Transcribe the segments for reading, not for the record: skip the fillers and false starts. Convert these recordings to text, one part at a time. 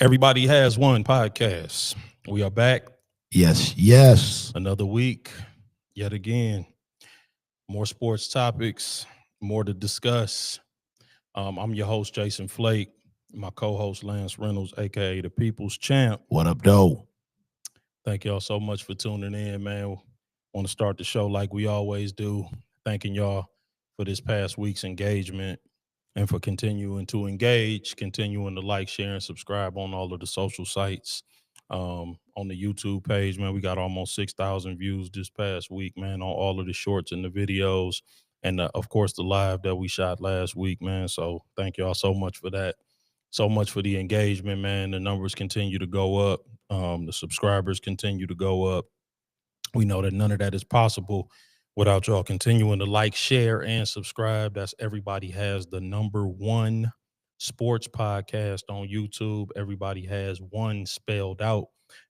Everybody has one podcast. We are back Yes, yes. another week, yet again. More sports topics, more to discuss. I'm your host, Jason Flake. My co-host, Lance Reynolds, aka the People's Champ. What up, though? Thank y'all so much for tuning in, man. Want to start the show like we always do. Thanking y'all for this past week's engagement and for continuing to engage, continuing to like, share, and subscribe on all of the social sites. On the YouTube page, man, we got almost 6,000 views this past week, man, on all of the shorts and the videos. And of course, the live that we shot last week, man. So thank y'all so much for that. So much for the engagement, man. The numbers continue to go up. The subscribers continue to go up. We know that none of that is possible without y'all continuing to like, share, and subscribe. That's Everybody Has the number one sports podcast on YouTube. Everybody Has one spelled out.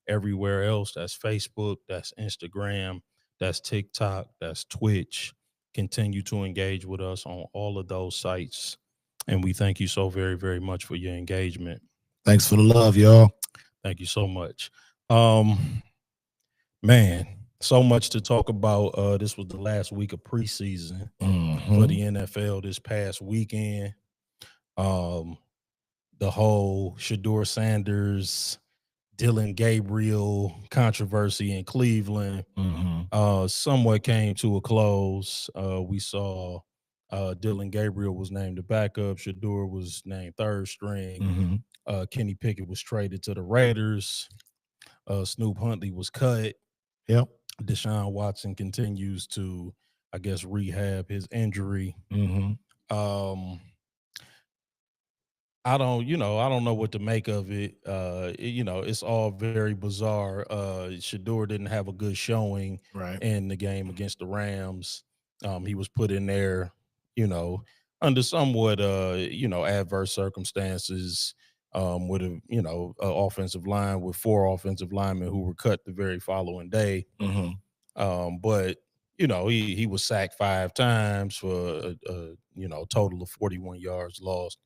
Everywhere else, that's Facebook, that's Instagram, that's TikTok, that's Twitch. Continue to engage with us on all of those sites. And we thank you so very, very much for your engagement. Thanks for the love, y'all. Thank you so much. Man, so much to talk about. This was the last week of preseason for the NFL this past weekend. The whole Shedeur Sanders, Dylan Gabriel controversy in Cleveland somewhat came to a close. We saw Dylan Gabriel was named the backup. Shedeur was named third string. Kenny Pickett was traded to the Raiders. Snoop Huntley was cut. Yep. Deshaun Watson continues to, I guess, rehab his injury. I don't know what to make of it. It's all very bizarre. Shedeur didn't have a good showing in the game against the Rams. He was put in there, under somewhat, adverse circumstances. With a offensive line with four offensive linemen who were cut the very following day. But he was sacked 5 times for a total of 41 yards lost.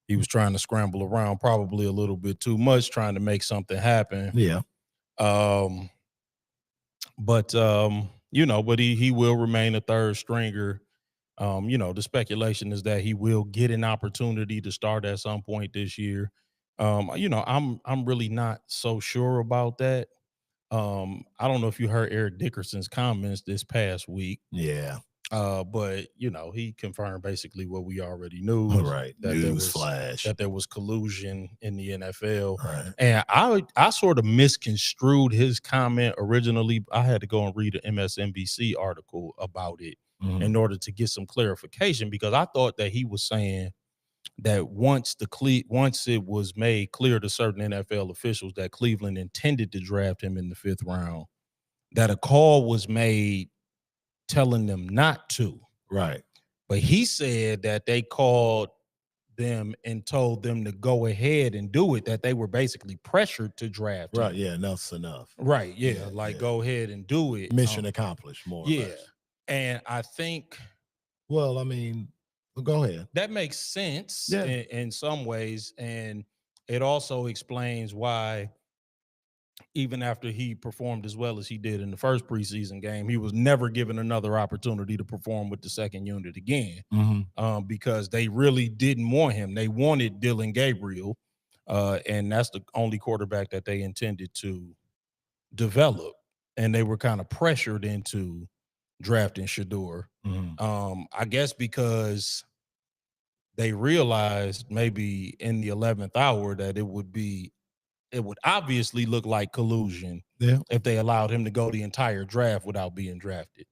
He was trying to scramble around probably a little bit too much, trying to make something happen. Yeah. But he will remain a third stringer. The speculation is that he will get an opportunity to start at some point this year. I'm really not so sure about that. I don't know if you heard Eric Dickerson's comments this past week. Yeah. But he confirmed basically what we already knew. Right. That there was collusion in the NFL. Right. And I sort of misconstrued his comment originally. I had to go and read an MSNBC article about it in order to get some clarification, because I thought that he was saying that once it was made clear to certain NFL officials that Cleveland intended to draft him in the 5th round, that a call was made telling them not to. Right. But he said that they called them and told them to go ahead and do it, that they were basically pressured to draft him. Right. Yeah. Enough's enough. Right. Yeah. Go ahead and do it. Mission accomplished, more or less. And I think, well, I mean, go ahead. That makes sense in some ways. And it also explains why, even after he performed as well as he did in the first preseason game, he was never given another opportunity to perform with the second unit again, because they really didn't want him. They wanted Dylan Gabriel, and that's the only quarterback that they intended to develop. And they were kind of pressured into drafting Shedeur. I guess because they realized maybe in the 11th hour that it would obviously look like collusion if they allowed him to go the entire draft without being drafted.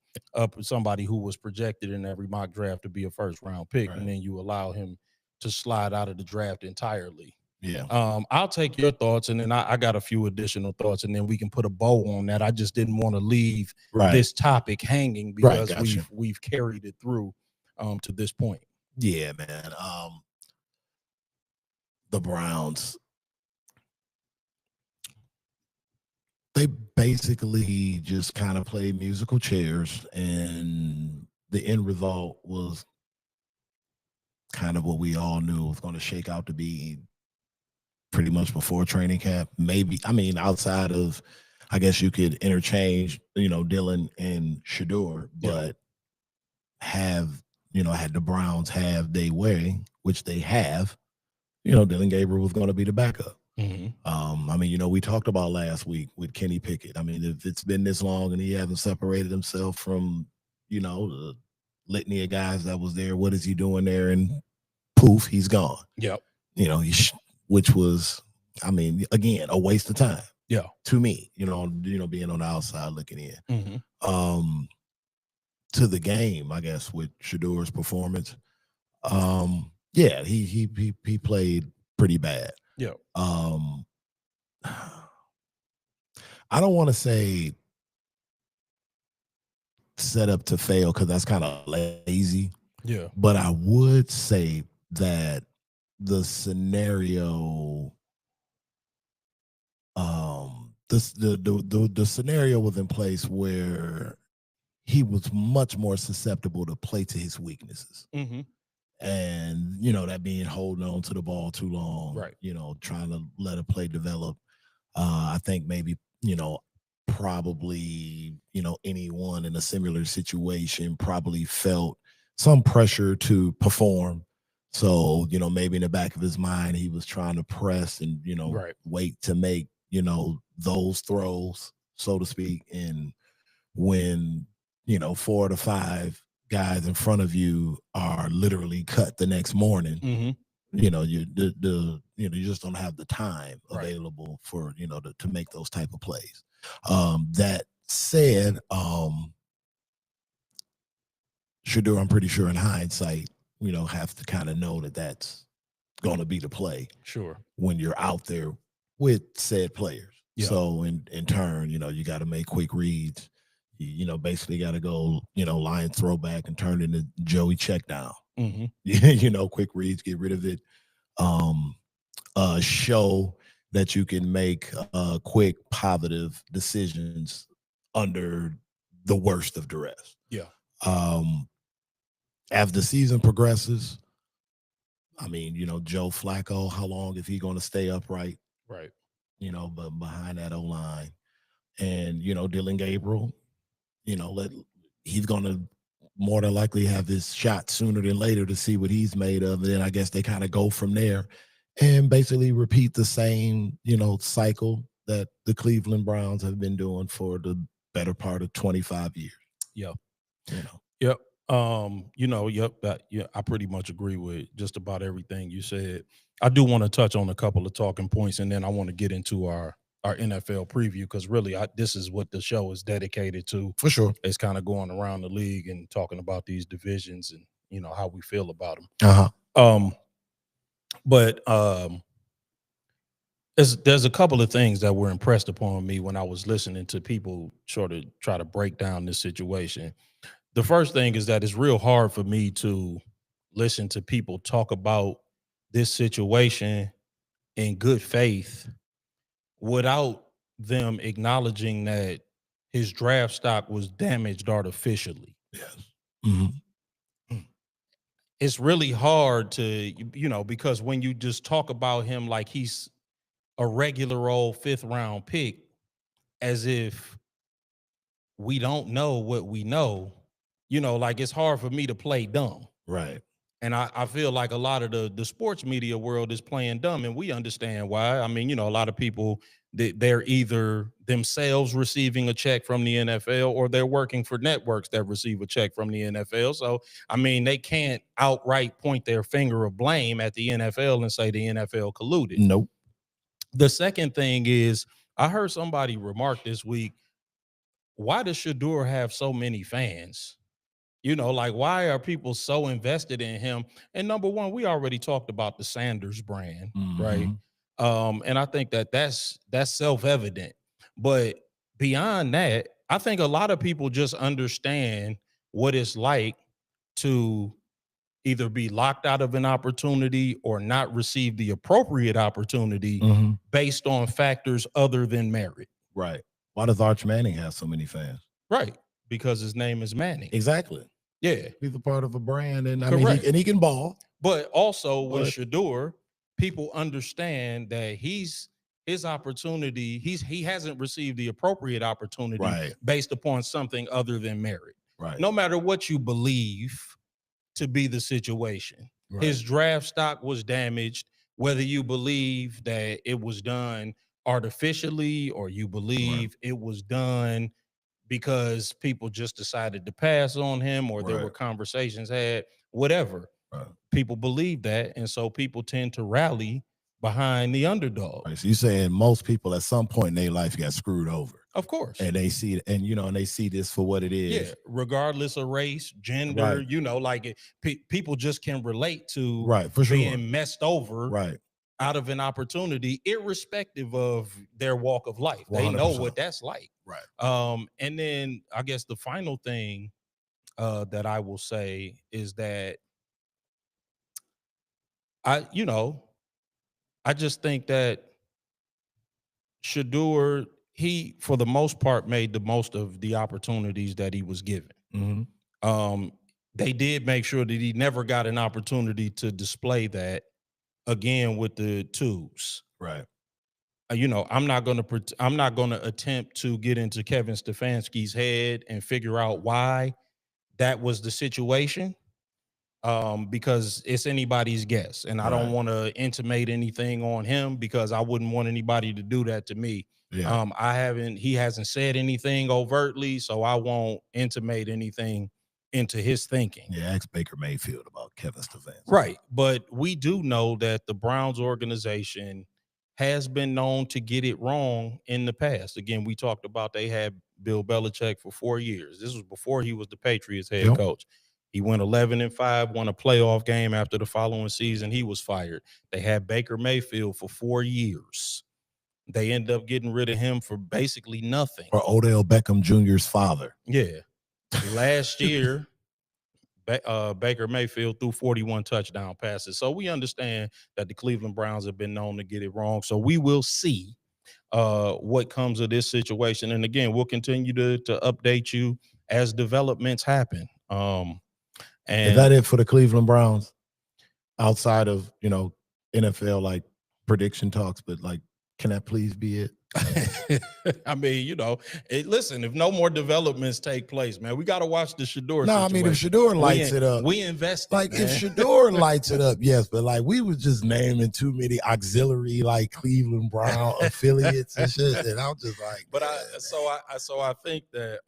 Somebody who was projected in every mock draft to be a first-round pick, and then you allow him to slide out of the draft entirely. Yeah. I'll take your thoughts, and then I got a few additional thoughts, and then we can put a bow on that. I just didn't want to leave this topic hanging because we've carried it through to this point. Yeah, man. The Browns, they basically just kind of played musical chairs, and the end result was kind of what we all knew was going to shake out to be pretty much before training camp. Maybe, I mean, outside of, I guess you could interchange, Dylan and Shador, Yeah. but have, had the Browns have their way, which they have, Dylan Gabriel was going to be the backup. Mm-hmm. I mean, we talked about last week with Kenny Pickett. I mean, if it's been this long and he hasn't separated himself from, the litany of guys that was there, what is he doing there? And poof, he's gone. Yep. Which was, I mean, again, a waste of time. Yeah. To me, being on the outside looking in. Mm-hmm. To the game, I guess, with Shador's performance. Yeah, he played pretty bad. Yeah. I don't want to say set up to fail because that's kind of lazy. Yeah. But I would say that the scenario, the scenario was in place where he was much more susceptible to play to his weaknesses. Mm-hmm. And, that being holding on to the ball too long, right. Trying to let a play develop. I think maybe, probably, anyone in a similar situation probably felt some pressure to perform. So, maybe in the back of his mind, he was trying to press and, right. wait to make, those throws, so to speak. And when, 4 to 5 guys in front of you are literally cut the next morning, mm-hmm. You just don't have the time right. available for, to make those type of plays. That said, Shador, I'm pretty sure in hindsight, have to kind of know that that's going to be the play. Sure. When you're out there with said players. Yeah. So in turn, you got to make quick reads. You basically got to go, line throwback and turn into Joey check down. Mm-hmm. Quick reads, get rid of it. Show that you can make quick, positive decisions under the worst of duress. Yeah. As the season progresses, I mean, Joe Flacco, how long is he going to stay upright? Right. But behind that O-line. And, Dylan Gabriel, he's going to more than likely have his shot sooner than later to see what he's made of. And then I guess they kind of go from there and basically repeat the same, cycle that the Cleveland Browns have been doing for the better part of 25 years. Yep. Yep. I pretty much agree with just about everything you said. I do want to touch on a couple of talking points, and then I want to get into our NFL preview because really this is what the show is dedicated to. For sure. It's kind of going around the league and talking about these divisions and, how we feel about them. Uh-huh. But there's a couple of things that were impressed upon me when I was listening to people sort of try to break down this situation. The first thing is that it's real hard for me to listen to people talk about this situation in good faith without them acknowledging that his draft stock was damaged artificially. Yes. Mm-hmm. It's really hard to, because when you just talk about him like he's a regular old 5th round pick, as if we don't know what we know, like it's hard for me to play dumb. Right. And I feel like a lot of the sports media world is playing dumb, and we understand why. I mean, a lot of people, they're either themselves receiving a check from the NFL or they're working for networks that receive a check from the NFL. So, I mean, they can't outright point their finger of blame at the NFL and say the NFL colluded. Nope. The second thing is, I heard somebody remark this week, why does Shador have so many fans? Like, why are people so invested in him? And number one, we already talked about the Sanders brand, right? And I think that's self-evident. But beyond that, I think a lot of people just understand what it's like to either be locked out of an opportunity or not receive the appropriate opportunity based on factors other than merit. Right. Why does Arch Manning have so many fans? Right. Because his name is Manning. Exactly. Yeah. He's a part of a brand, and I mean, he can ball. But also with Shador, people understand that his opportunity, he hasn't received the appropriate opportunity Right. based upon something other than merit. Right. No matter what you believe to be the situation, Right. his draft stock was damaged, whether you believe that it was done artificially or you Right. believe it was done because people just decided to pass on him or there were Right. conversations had, whatever. Right. People believe that. And so people tend to rally behind the underdog. Right. So you're saying most people at some point in their life got screwed over. Of course. And they see it, and and they see this for what it is. Yeah, regardless of race, gender, Right. like people just can relate to Right, for sure. being messed over Right. out of an opportunity, irrespective of their walk of life. They know 100%. what that's like. Right. And then I guess the final thing that I will say is that I just think that Shador, he for the most part made the most of the opportunities that he was given. Mhm. They did make sure that he never got an opportunity to display that again with the twos. Right. I'm not going to attempt to get into Kevin Stefanski's head and figure out why that was the situation. Because it's anybody's guess, and I don't Right. want to intimate anything on him because I wouldn't want anybody to do that to me. Yeah. He hasn't said anything overtly, so I won't intimate anything into his thinking. Yeah, ask Baker Mayfield about Kevin Stefanski. Right. But we do know that the Browns organization has been known to get it wrong in the past. Again, we talked about they had Bill Belichick for 4 years. This was before he was the Patriots head Yep. coach. He went 11-5, won a playoff game after the following season. He was fired. They had Baker Mayfield for 4 years. They ended up getting rid of him for basically nothing. Or Odell Beckham Jr.'s father. Yeah. Last year, Baker Mayfield threw 41 touchdown passes. So we understand that the Cleveland Browns have been known to get it wrong. So we will see what comes of this situation. And again, we'll continue to update you as developments happen. And Is that it for the Cleveland Browns? Outside of, NFL like prediction talks, but like, can that please be it? I mean, listen, if no more developments take place, man, we got to watch the Shador situation. I mean, if Shador lights it up, we invest. Like, if Shador lights it up, yes, but like we was just naming too many auxiliary like Cleveland Brown affiliates and shit, and I'm just like, but I think that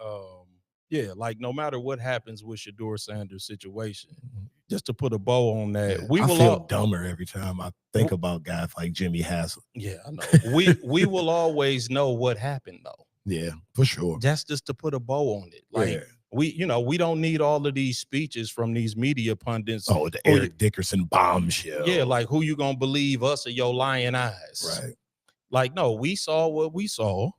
yeah, like no matter what happens with Shador Sanders' situation, just to put a bow on that, I feel dumber every time I think about guys like Jimmy Haslett. Yeah, I know. we will always know what happened though. Yeah, for sure. That's just to put a bow on it. Like we don't need all of these speeches from these media pundits. Oh, the Eric Dickerson bombshell. Yeah, like who you gonna believe, us or your lying eyes? Right. Like, no, we saw what we saw.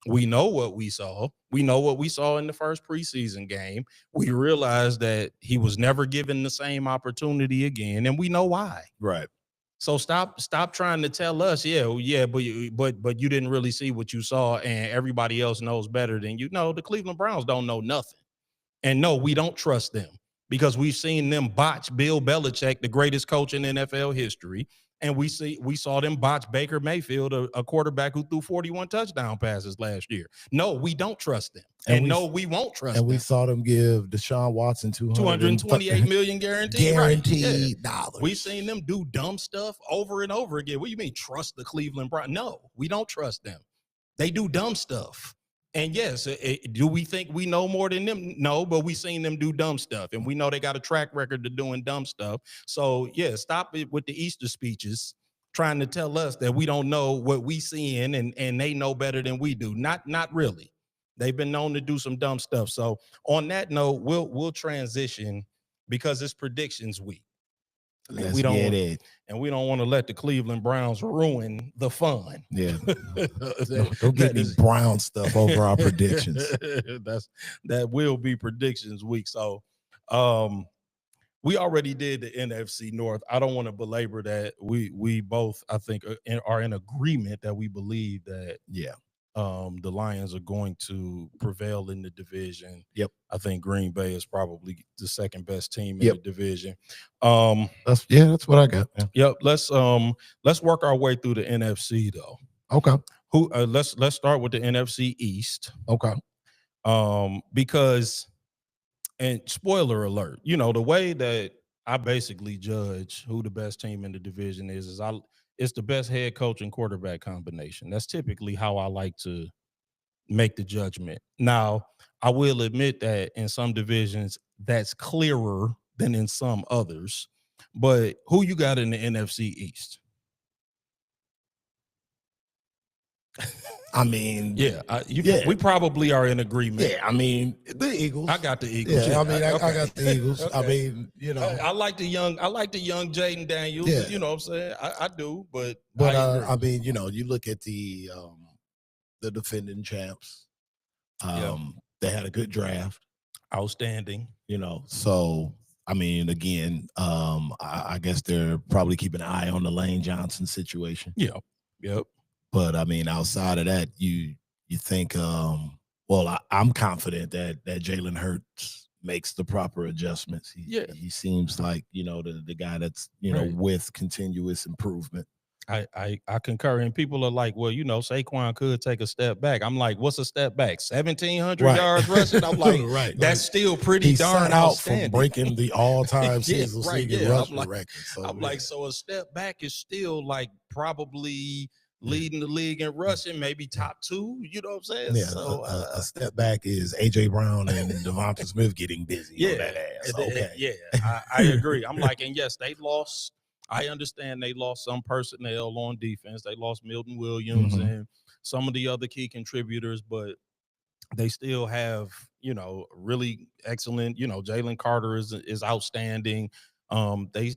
We know what we saw. We know what we saw in the first preseason game. We realized that he was never given the same opportunity again, and we know why. Right. So stop trying to tell us, but you didn't really see what you saw, and everybody else knows better than you. No, the Cleveland Browns don't know nothing, and no, we don't trust them because we've seen them botch Bill Belichick, the greatest coach in NFL history. And we saw them botch Baker Mayfield, a quarterback who threw 41 touchdown passes last year. No, we don't trust them. And no, we won't trust them. And we saw them give Deshaun Watson $228 million guaranteed dollars. We've seen them do dumb stuff over and over again. What do you mean trust the Cleveland Browns? No, we don't trust them. They do dumb stuff. And yes, do we think we know more than them? No, but we've seen them do dumb stuff. And we know they got a track record of doing dumb stuff. So, yeah, stop it with the Easter speeches trying to tell us that we don't know what we seeing and they know better than we do. Not really. They've been known to do some dumb stuff. So on that note, we'll transition because it's predictions week. Let's get it. And we don't want to let the Cleveland Browns ruin the fun. Yeah. Don't get any Brown stuff over our predictions. That will be predictions week. So we already did the NFC North. I don't want to belabor that. We both, I think, are in agreement that we believe that the Lions are going to prevail in the division. Yep. I think Green Bay is probably the second best team in Yep. the division. That's what I got. Yeah. Yep. Let's work our way through the NFC though. Okay. Let's start with the NFC East. Okay. Because, and spoiler alert, the way that I basically judge who the best team in the division is it's the best head coach and quarterback combination. That's typically how I like to make the judgment. Now, I will admit that in some divisions that's clearer than in some others. But who you got in the NFC East? I mean, we probably are in agreement. Yeah, I mean, the Eagles. I got the Eagles. Yeah, I mean, I got the Eagles. Okay. I mean, I like the young Jaden Daniels. Yeah. You know what I'm saying? I do, but I mean, you look at the defending champs. They had a good draft. Outstanding. So I mean, again, I guess they're probably keeping an eye on the Lane Johnson situation. Yeah. Yep. But I mean, outside of that, you think, I'm confident that Jalen Hurts makes the proper adjustments. He seems like the guy that's right. with continuous improvement. I concur, and people are like, well, Saquon could take a step back. I'm like, what's a step back? 1,700 yards rushing. I'm like, that's still pretty darn outstanding. From breaking the all-time season rushing record. So, I'm like, so a step back is still like probably leading the league in rushing, maybe top 2. You know what I'm saying? Yeah. So a step back is AJ Brown and Devonta Smith getting busy on that ass. Okay. Yeah, I agree. I'm like, and yes, they lost. I understand they lost some personnel on defense. They lost Milton Williams and some of the other key contributors, but they still have, really excellent, Jalen Carter is outstanding. They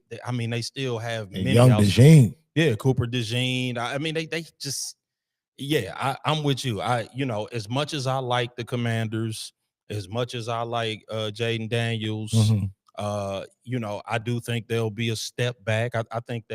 still have many young DeJean. Yeah, Cooper DeJean. I mean, they just, I'm with you. As much as I like the Commanders, as much as I like Jaden Daniels, I do think there'll be a step back. I think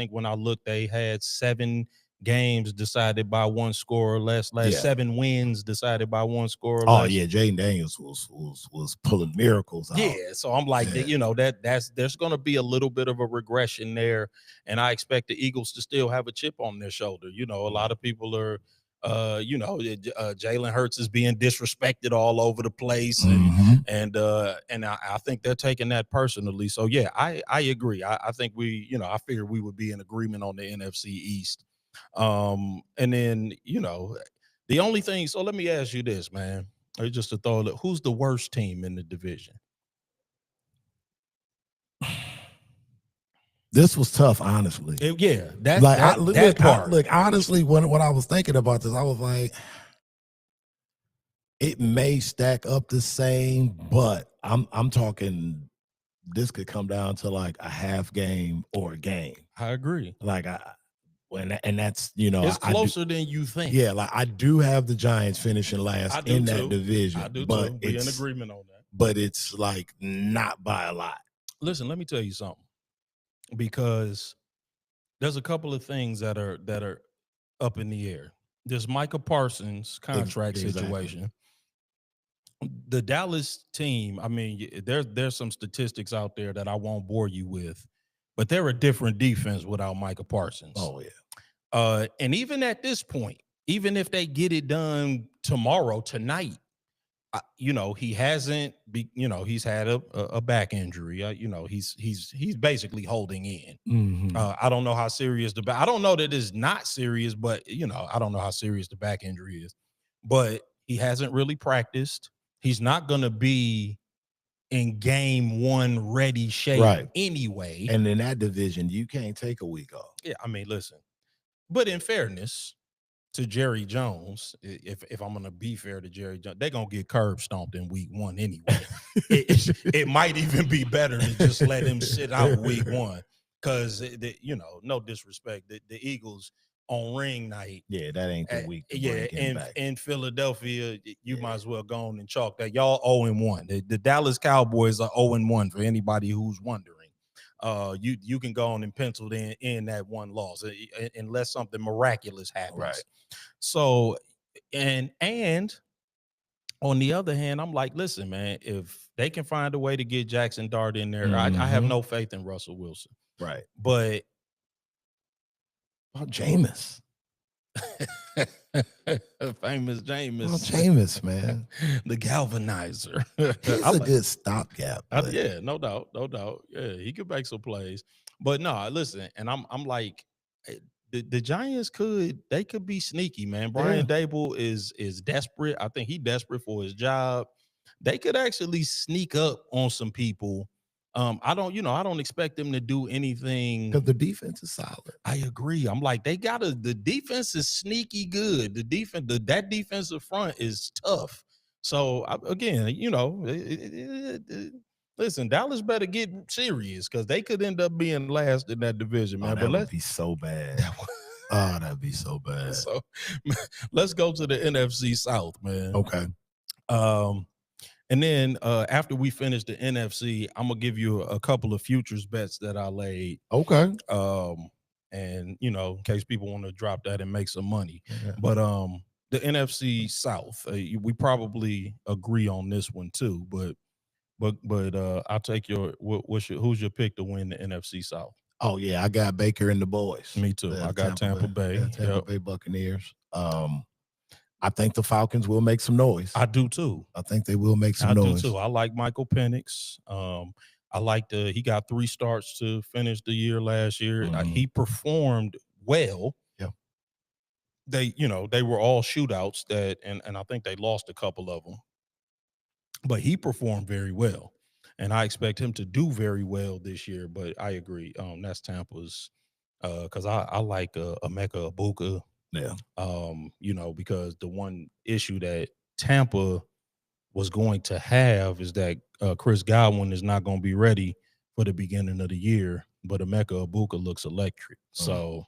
when I look, they had 7 games decided by one score or less. 7 wins decided by one score or less. Oh yeah, Jaden Daniels was pulling miracles out. Yeah, so I'm like, there's going to be a little bit of a regression there, and I expect the Eagles to still have a chip on their shoulder. A lot of people are. Jalen Hurts is being disrespected all over the place, and I think they're taking that personally. So yeah, I agree. I think I figured we would be in agreement on the NFC East. And then the only thing. So let me ask you this, man, just to throw it. Who's the worst team in the division? This was tough, honestly. That part. Look, honestly, when I was thinking about this, I was like, it may stack up the same, but I'm talking this could come down to like a half game or a game. I agree. And that's it's closer than you think. Yeah, like I do have the Giants finishing last in that division. I do but too. Be in agreement on that. But it's like not by a lot. Listen, let me tell you something. Because there's a couple of things that are up in the air. There's Micah Parsons' contract situation. The Dallas team, I mean, there's some statistics out there that I won't bore you with, but they're a different defense without Micah Parsons. Oh yeah. And even at this point, even if they get it done tonight, he hasn't he's had a back injury. He's basically holding in. I don't know how serious I don't know that it's not serious, but I don't know how serious the back injury is. But he hasn't really practiced. He's not going to be in game 1 ready shape anyway. And in that division, you can't take a week off. Yeah, I mean, listen. But in fairness to Jerry Jones, if I'm going to be fair to Jerry Jones, they're going to get curb stomped in week 1 anyway. it might even be better to just let him sit out week 1 because, no disrespect, the Eagles on ring night. Yeah, that ain't the week. In Philadelphia, you might as well go on and chalk that. Y'all 0-1. The Dallas Cowboys are 0-1 for anybody who's wondering. You can go on and pencil in that one loss unless something miraculous happens. Right. So And on the other hand, I'm like, listen, man, if they can find a way to get Jackson Dart in there, I have no faith in Russell Wilson. Right. But Jameis. famous Jameis. Jameis, man. The galvanizer. He's a good stopgap. Yeah, no doubt. Yeah, he could make some plays. But no, listen, and I'm like, the Giants could be sneaky, man. Brian Dable is desperate. I think he's desperate for his job. They could actually sneak up on some people. I don't expect them to do anything because the defense is solid. I agree. I'm like, the defense is sneaky good. That defensive front is tough. So again, listen, Dallas better get serious because they could end up being last in that division, man. That would be so bad. That'd be so bad. So let's go to the NFC South, man. Okay. And then after we finish the NFC, I'm gonna give you a couple of futures bets that I laid. Okay. And in case people want to drop that and make some money. Yeah. But the NFC South, we probably agree on this one too. But I'll take who's your pick to win the NFC South? Oh yeah, I got Baker and the boys. Me too. I got Tampa Bay. Tampa Bay Buccaneers. I think the Falcons will make some noise. I do too. I think they will make some noise. I do too. I like Michael Penix. I like he got 3 starts to finish the year last year. He performed well. Yeah. They were all shootouts and I think they lost a couple of them. But he performed very well. And I expect him to do very well this year. But I agree. That's Tampa's because I like Emeka Egbuka. Yeah. Because the one issue that Tampa was going to have is that Chris Godwin is not going to be ready for the beginning of the year, but Emeka Egbuka looks electric. So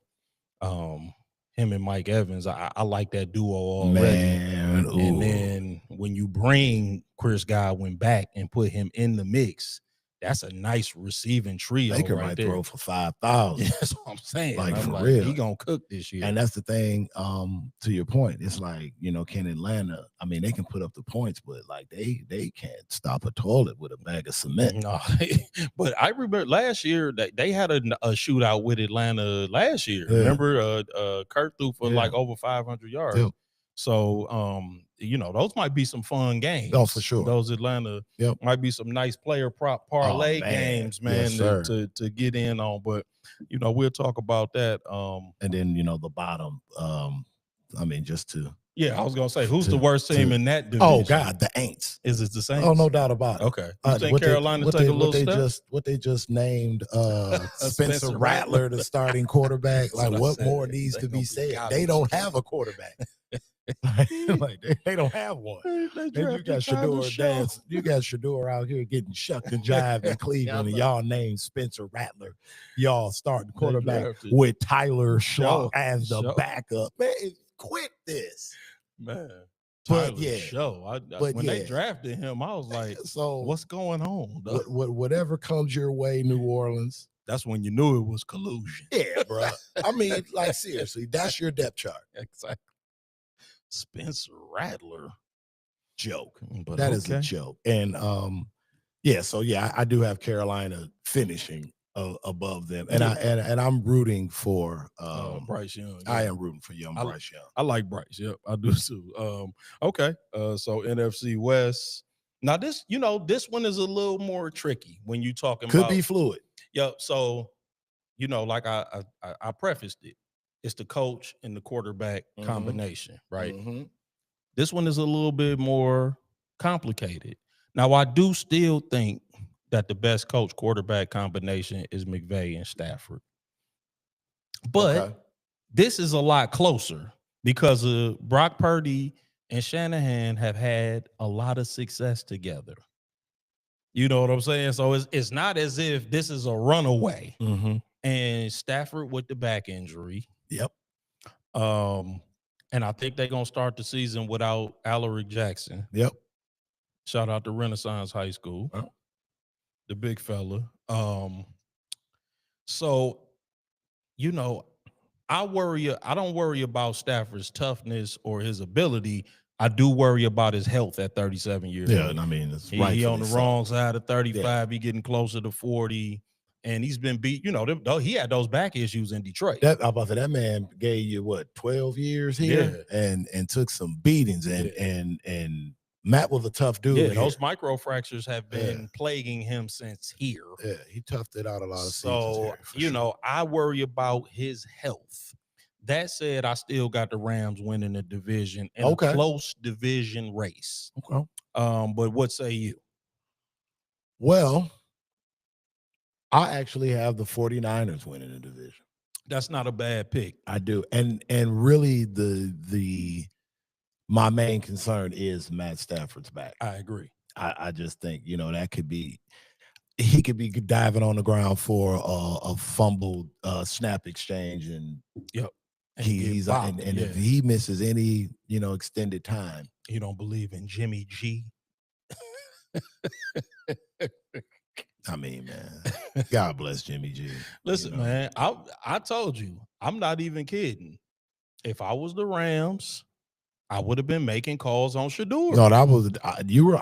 him and Mike Evans, I like that duo already. Man, and then when you bring Chris Godwin back and put him in the mix, that's a nice receiving trio. Baker right might there. Throw for 5,000. That's what I'm saying. For real, he gonna cook this year. And that's the thing. To your point, it's like can Atlanta? I mean, they can put up the points, but like they can't stop a toilet with a bag of cement. No, but I remember last year that they had a shootout with Atlanta last year. Yeah. Remember, Kurt threw for like over 500 yards. Yeah. So, those might be some fun games. Oh, for sure. Those Atlanta might be some nice player prop parlay games, man, yes, to get in on. But, we'll talk about that. And then, the bottom, just to. Yeah, I was going to say, who's the worst team in that division? Oh, God, the Aints. Is it the Saints? Oh, no doubt about it. Okay. You think Carolina take a little step? What they just named Spencer Rattler the starting quarterback. Like, what more needs to be said? They don't have a quarterback. They don't have one. And you got Shador out here getting shucked and jived in Cleveland, and y'all named Spencer Rattler. Y'all starting quarterback with Tyler Shaw as the backup. Man, quit this, man. But when they drafted him, I was like, "So what's going on?" Whatever comes your way, New Orleans. That's when you knew it was collusion. Yeah, bro. I mean, like seriously, that's your depth chart. Exactly. Spencer Rattler, joke. But that is a joke. And I do have Carolina finishing above them, and I'm rooting for Bryce Young. I am rooting for Bryce Young. I like Bryce. Yep, I do too. So NFC West. Now this one is a little more tricky when you talking could about be fluid. Yep. So like I prefaced it. It's the coach and the quarterback combination, right? Mm-hmm. This one is a little bit more complicated. Now, I do still think that the best coach quarterback combination is McVay and Stafford. But this is a lot closer because Brock Purdy and Shanahan have had a lot of success together. You know what I'm saying? So it's not as if this is a runaway. Mm-hmm. And Stafford with the back injury. Yep. And I think they're going to start the season without Alaric Jackson. Yep. Shout out to Renaissance High School. The big fella. So, I don't worry about Stafford's toughness or his ability. I do worry about his health at 37 years Yeah, old. and I mean, it's He on rightfully the so. wrong side of 35. He getting closer to 40, and he's been beat. You know, he had those back issues in Detroit. I'm about to say, that man gave you what, 12 years here, and took some beatings, and Matt was a tough dude. Yeah, those microfractures have been plaguing him since here. Yeah, he toughed it out a lot of seasons. So, you know, I worry about his health. That said, I still got the Rams winning the division in a close division race. Okay. But what say you? Well, I actually have the 49ers winning the division. That's not a bad pick. I do. And really my main concern is Matt Stafford's back. I agree. I just think, you know, that could be, he could be diving on the ground for a fumbled snap exchange, and he's and if he misses any, you know, extended time. You don't believe in Jimmy G? I mean, man, God bless Jimmy G. Listen, man, I told you, I'm not even kidding. If I was the Rams, I would have been making calls on Shedeur. No, that was I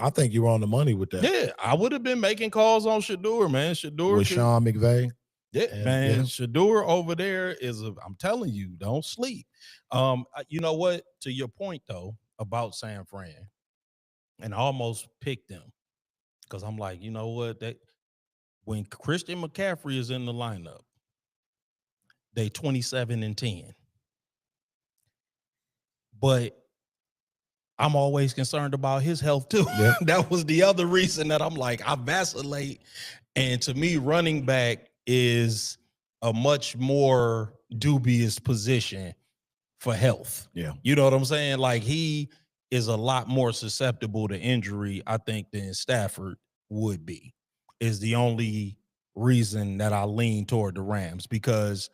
think you were on the money with that. Yeah, I would have been making calls on Shedeur, man. Shedeur with Sean McVay. Yeah, man. Shedeur over there I'm telling you, don't sleep. You know what? To your point though about San Fran, and I almost picked them because I'm like, you know what? That when Christian McCaffrey is in the lineup, they 27-10. But I'm always concerned about his health too. Yep. That was the other reason that I'm like, I vacillate. And to me, running back is a much more dubious position for health. Yeah. You know what I'm saying? Like, he is a lot more susceptible to injury, I think, than Stafford would be, is the only reason that I lean toward the Rams, because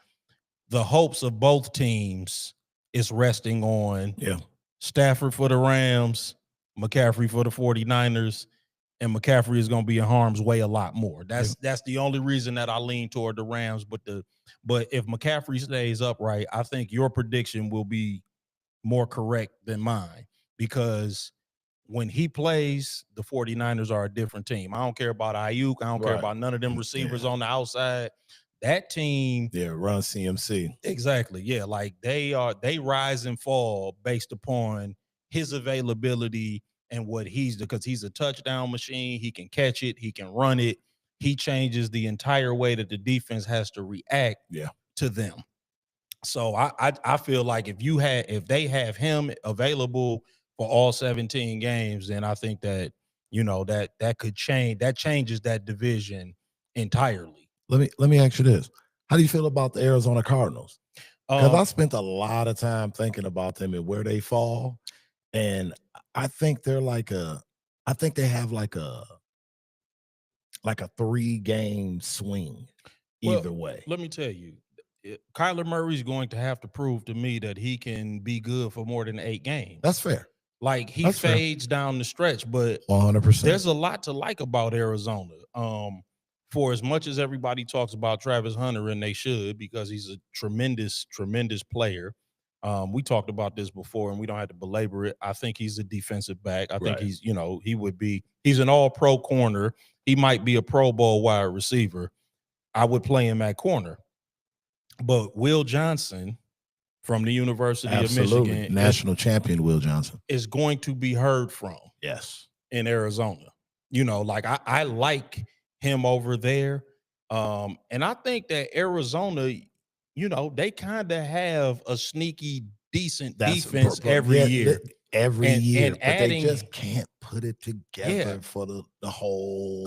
the hopes of both teams is resting on Stafford for the Rams, McCaffrey for the 49ers, and McCaffrey is going to be in harm's way a lot more. That's the only reason that I lean toward the Rams. But if McCaffrey stays upright, I think your prediction will be more correct than mine, because when he plays, the 49ers are a different team. I don't care about Ayuk. I don't care about none of them receivers on the outside. That team, run CMC. Exactly. Yeah, like they rise and fall based upon his availability and what because he's a touchdown machine. He can catch it, he can run it. He changes the entire way that the defense has to react to them. So I feel like if they have him available for all 17 games, then I think that, you know, that could change. That changes that division entirely. Let me ask you this. How do you feel about the Arizona Cardinals? Because I spent a lot of time thinking about them and where they fall. And I think they're I think they have like a 3-game swing either way. Let me tell you, Kyler Murray's going to have to prove to me that he can be good for more than 8 games. That's fair. Like, he fades down the stretch, but 100%. There's a lot to like about Arizona. For as much as everybody talks about Travis Hunter, and they should, because he's a tremendous, tremendous player. We talked about this before, and we don't have to belabor it. I think he's a defensive back. I think he's, you know, he's an all-pro corner. He might be a Pro Bowl wide receiver. I would play him at corner. But Will Johnson from the University of Michigan, national champion Will Johnson, is going to be heard from. Yes. In Arizona. You know, like I like him over there. And I think that Arizona, you know, they kind of have a sneaky, decent defense every year. But they just can't put it together for the whole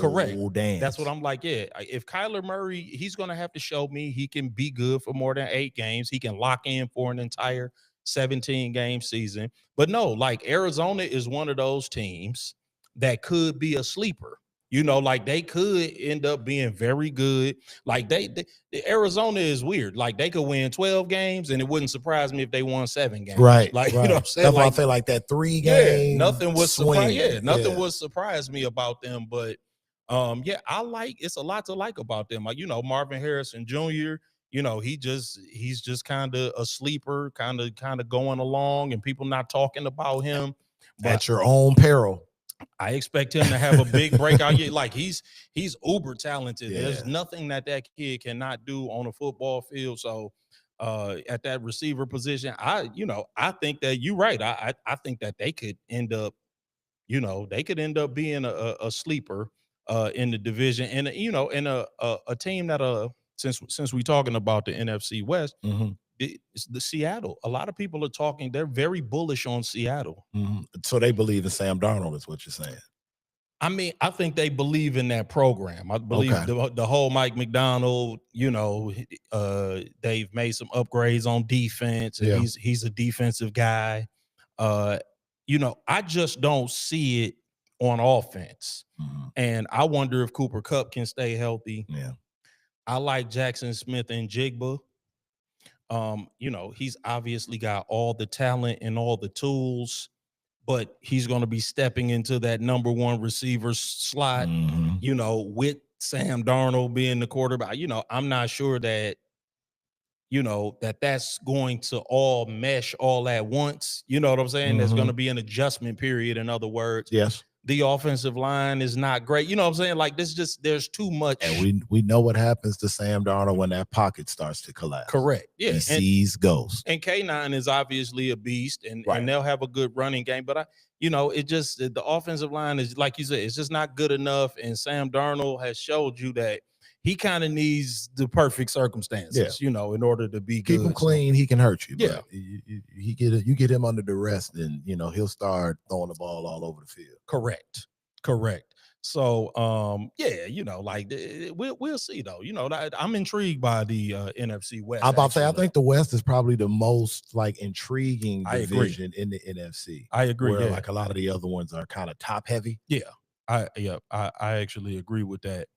dance. That's what I'm like. Yeah, if Kyler Murray, he's going to have to show me he can be good for more than 8 games. He can lock in for an entire 17-game season. But no, like, Arizona is one of those teams that could be a sleeper. You know, like, they could end up being very good. Like, Arizona is weird. Like, they could win 12 games, and it wouldn't surprise me if they won 7 games. Right. Like, you know what I'm saying? That's why I feel like that 3-game nothing would swing. Would surprise me about them. But it's a lot to like about them. Like, you know, Marvin Harrison Jr., he's just kind of a sleeper, kind of going along, and people not talking about him. But At your own peril. I expect him to have a big breakout year. Like he's uber talented. Yeah. There's nothing that kid cannot do on a football field. So at that receiver position, I think that you're right. I think that they could end up, being a sleeper in the division, and in a team that since we're talking about the NFC West, Mhm. it's the Seattle. A lot of people are talking. They're very bullish on Seattle. Mhm. So they believe in Sam Darnold, is what you're saying. I mean, I think they believe in that program. I believe Okay. the whole Mike McDonald, they've made some upgrades on defense, and Yeah. he's a defensive guy. Uh, I just don't see it on offense. Mhm. And I wonder if Cooper Kupp can stay healthy. Yeah. I like Jackson Smith and Jigba. He's obviously got all the talent and all the tools, but he's going to be stepping into that number one receiver slot, Mhm. with Sam Darnold being the quarterback. I'm not sure that, that's going to all mesh all at once. You know what I'm saying? There's going to Mhm. be an adjustment period. In other words, Yes. the offensive line is not great. You know what I'm saying? Like there's too much. And we know what happens to Sam Darnold when that pocket starts to collapse. Correct. Yeah. He sees ghosts. And K9 is obviously a beast, and Right. they'll have a good running game. But it just the offensive line is, like you said, it's just not good enough. And Sam Darnold has showed you that he kind of needs the perfect circumstances, in order to be good. Keep him clean, he can hurt you. Yeah. But you get him under duress, then he'll start throwing the ball all over the field. Correct. So we'll see though. I'm intrigued by the NFC West. I'm about to say, I think the West is probably the most intriguing division in the NFC. I agree. Where a lot of the other ones are kind of top heavy. Yeah. I actually agree with that.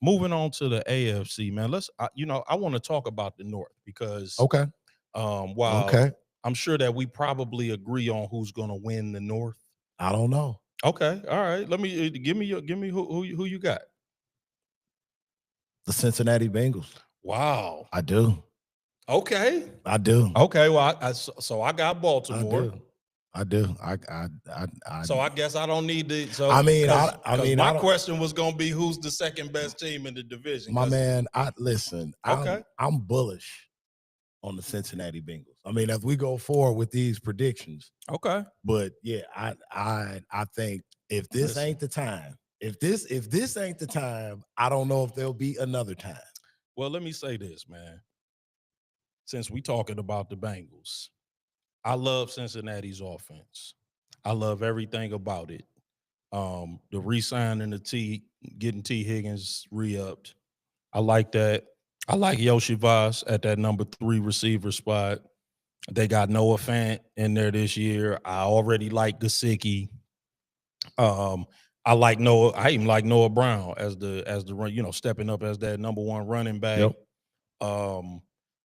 Moving on to the AFC, man. I want to talk about the North because okay. While I'm sure that we probably agree on who's going to win the North. I don't know. Okay, all right. Let me give me who you got. The Cincinnati Bengals. Wow, I do. Okay, I do. Okay, well, so I got Baltimore. I do. So I guess I don't need to. So my question was going to be, who's the second best team in the division? My man, listen. Okay, I'm bullish on the Cincinnati Bengals. I mean, as we go forward with these predictions. Okay. But yeah, I think if this ain't the time, if this ain't the time, I don't know if there'll be another time. Well, let me say this, man. Since we talking about the Bengals, I love Cincinnati's offense. I love everything about it. The re-signing getting T. Higgins re-upped. I like that. I like Yoshi Voss at that number 3 receiver spot. They got Noah Fant in there this year. I already like Gesicki. I like Noah. I even like Noah Brown as the run, stepping up as that number 1 running back. Yep.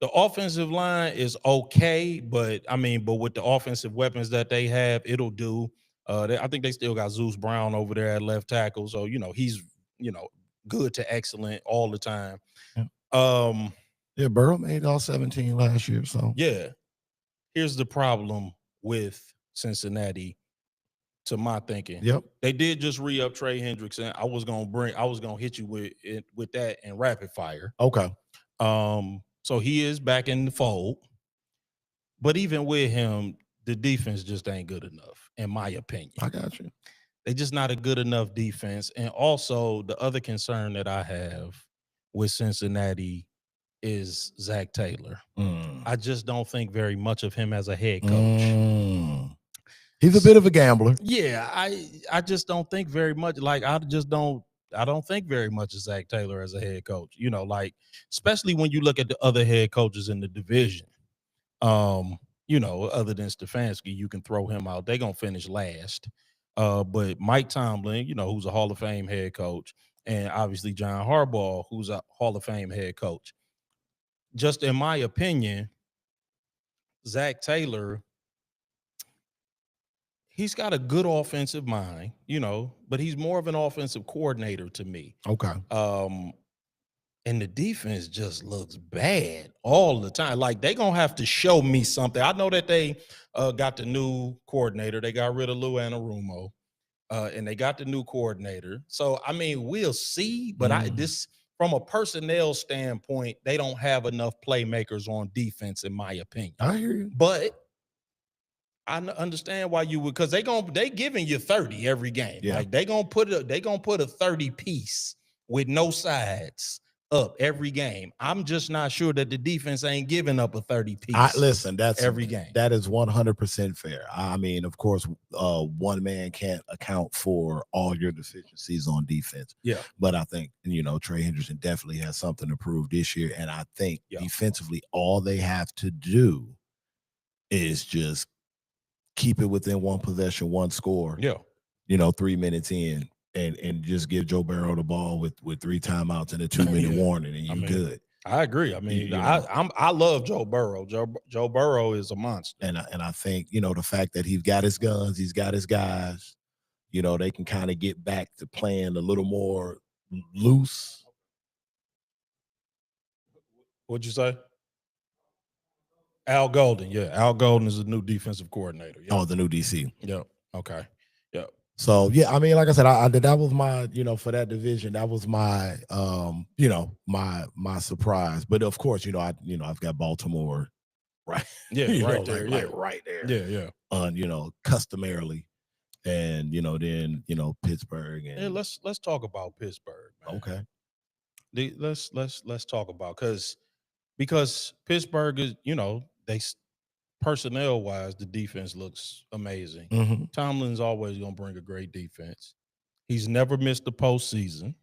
The offensive line is okay, but with the offensive weapons that they have, it'll do. I think they still got Zeus Brown over there at left tackle, so he's good to excellent all the time. Yeah, Burrow made all 17 last year, so yeah. Here's the problem with Cincinnati, to my thinking. Yep. They did just re-up Trey Hendrickson. I was gonna hit you with that in rapid fire. Okay. So he is back in the fold. But even with him, the defense just ain't good enough, in my opinion. I got you. They're just not a good enough defense. And also, the other concern that I have with Cincinnati is Zach Taylor. I just don't think very much of him as a head coach. He's a bit of a gambler. Yeah, I just don't think very much. I don't think very much of Zach Taylor as a head coach. Especially when you look at the other head coaches in the division. Other than Stefanski, you can throw him out. They're gonna finish last. But Mike Tomlin, who's a Hall of Fame head coach, and obviously John Harbaugh, who's a Hall of Fame head coach. Just in my opinion, Zach Taylor, he's got a good offensive mind, but he's more of an offensive coordinator to me. Okay. And the defense just looks bad all the time. Like they gonna have to show me something. I know that they got the new coordinator. They got rid of Lou Anarumo, and they got the new coordinator. So I mean, we'll see. But this from a personnel standpoint, they don't have enough playmakers on defense, in my opinion. I hear you. But I understand why you would, because they giving you 30 every game. Yeah. Like they gonna put a 30 piece with no sides up every game. I'm just not sure that the defense ain't giving up a 30 piece. Listen, that's every game. That is 100% fair. I mean, of course, one man can't account for all your deficiencies on defense. Yeah. But I think, Trey Hendrickson definitely has something to prove this year. And I think defensively, all they have to do is just keep it within one possession, one score. Yeah. 3 minutes in. And just give Joe Burrow the ball with 3 timeouts and a 2-minute warning, and you're good. I agree. I mean, I love Joe Burrow. Joe Burrow is a monster. And I think, the fact that he's got his guns, he's got his guys, they can kind of get back to playing a little more loose. What'd you say? Al Golden. Yeah. Al Golden is the new defensive coordinator. Yep. Oh, the new DC. Yep. Okay. Yep. So yeah, I mean, like I said, I did. That was my, for that division, that was my, my surprise. But of course, I've got Baltimore, right? Yeah, right there, like right there. Yeah. Customarily, and then Pittsburgh. And yeah, let's talk about Pittsburgh, man. Okay. Let's talk about because Pittsburgh is, they personnel wise, the defense looks amazing. Mm-hmm. Tomlin's always going to bring a great defense. He's never missed the postseason.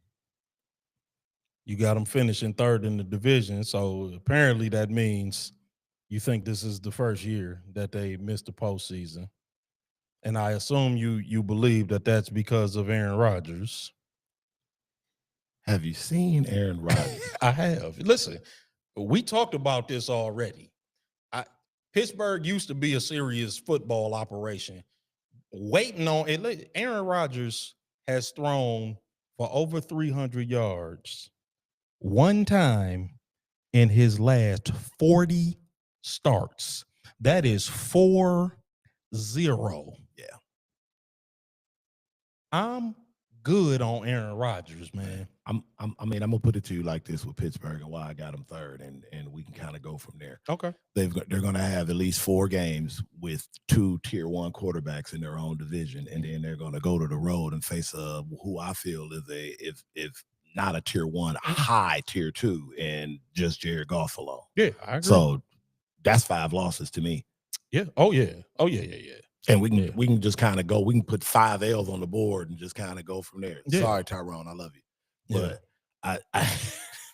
You got him finishing third in the division. So apparently that means you think this is the first year that they missed the postseason. And I assume you believe that that's because of Aaron Rodgers. Have you seen Aaron Rodgers? I have. Listen, we talked about this already. Pittsburgh used to be a serious football operation. Waiting on it. Aaron Rodgers has thrown for over 300 yards one time in his last 40 starts. That is 4-0. Yeah. I'm good on Aaron Rodgers, man. I'm gonna put it to you like this with Pittsburgh and why I got them third, and we can kind of go from there. Okay. They're gonna have at least 4 games with 2 tier 1 quarterbacks in their own division, and then they're gonna go to the road and face who I feel is if not a tier 1, a high tier 2, and just Jared Goff alone. Yeah, I agree. So that's 5 losses to me. Yeah. Oh yeah. And we can just kind of go. We can put 5 L's on the board and just kind of go from there. Yeah. Sorry, Tyrone, I love you, but I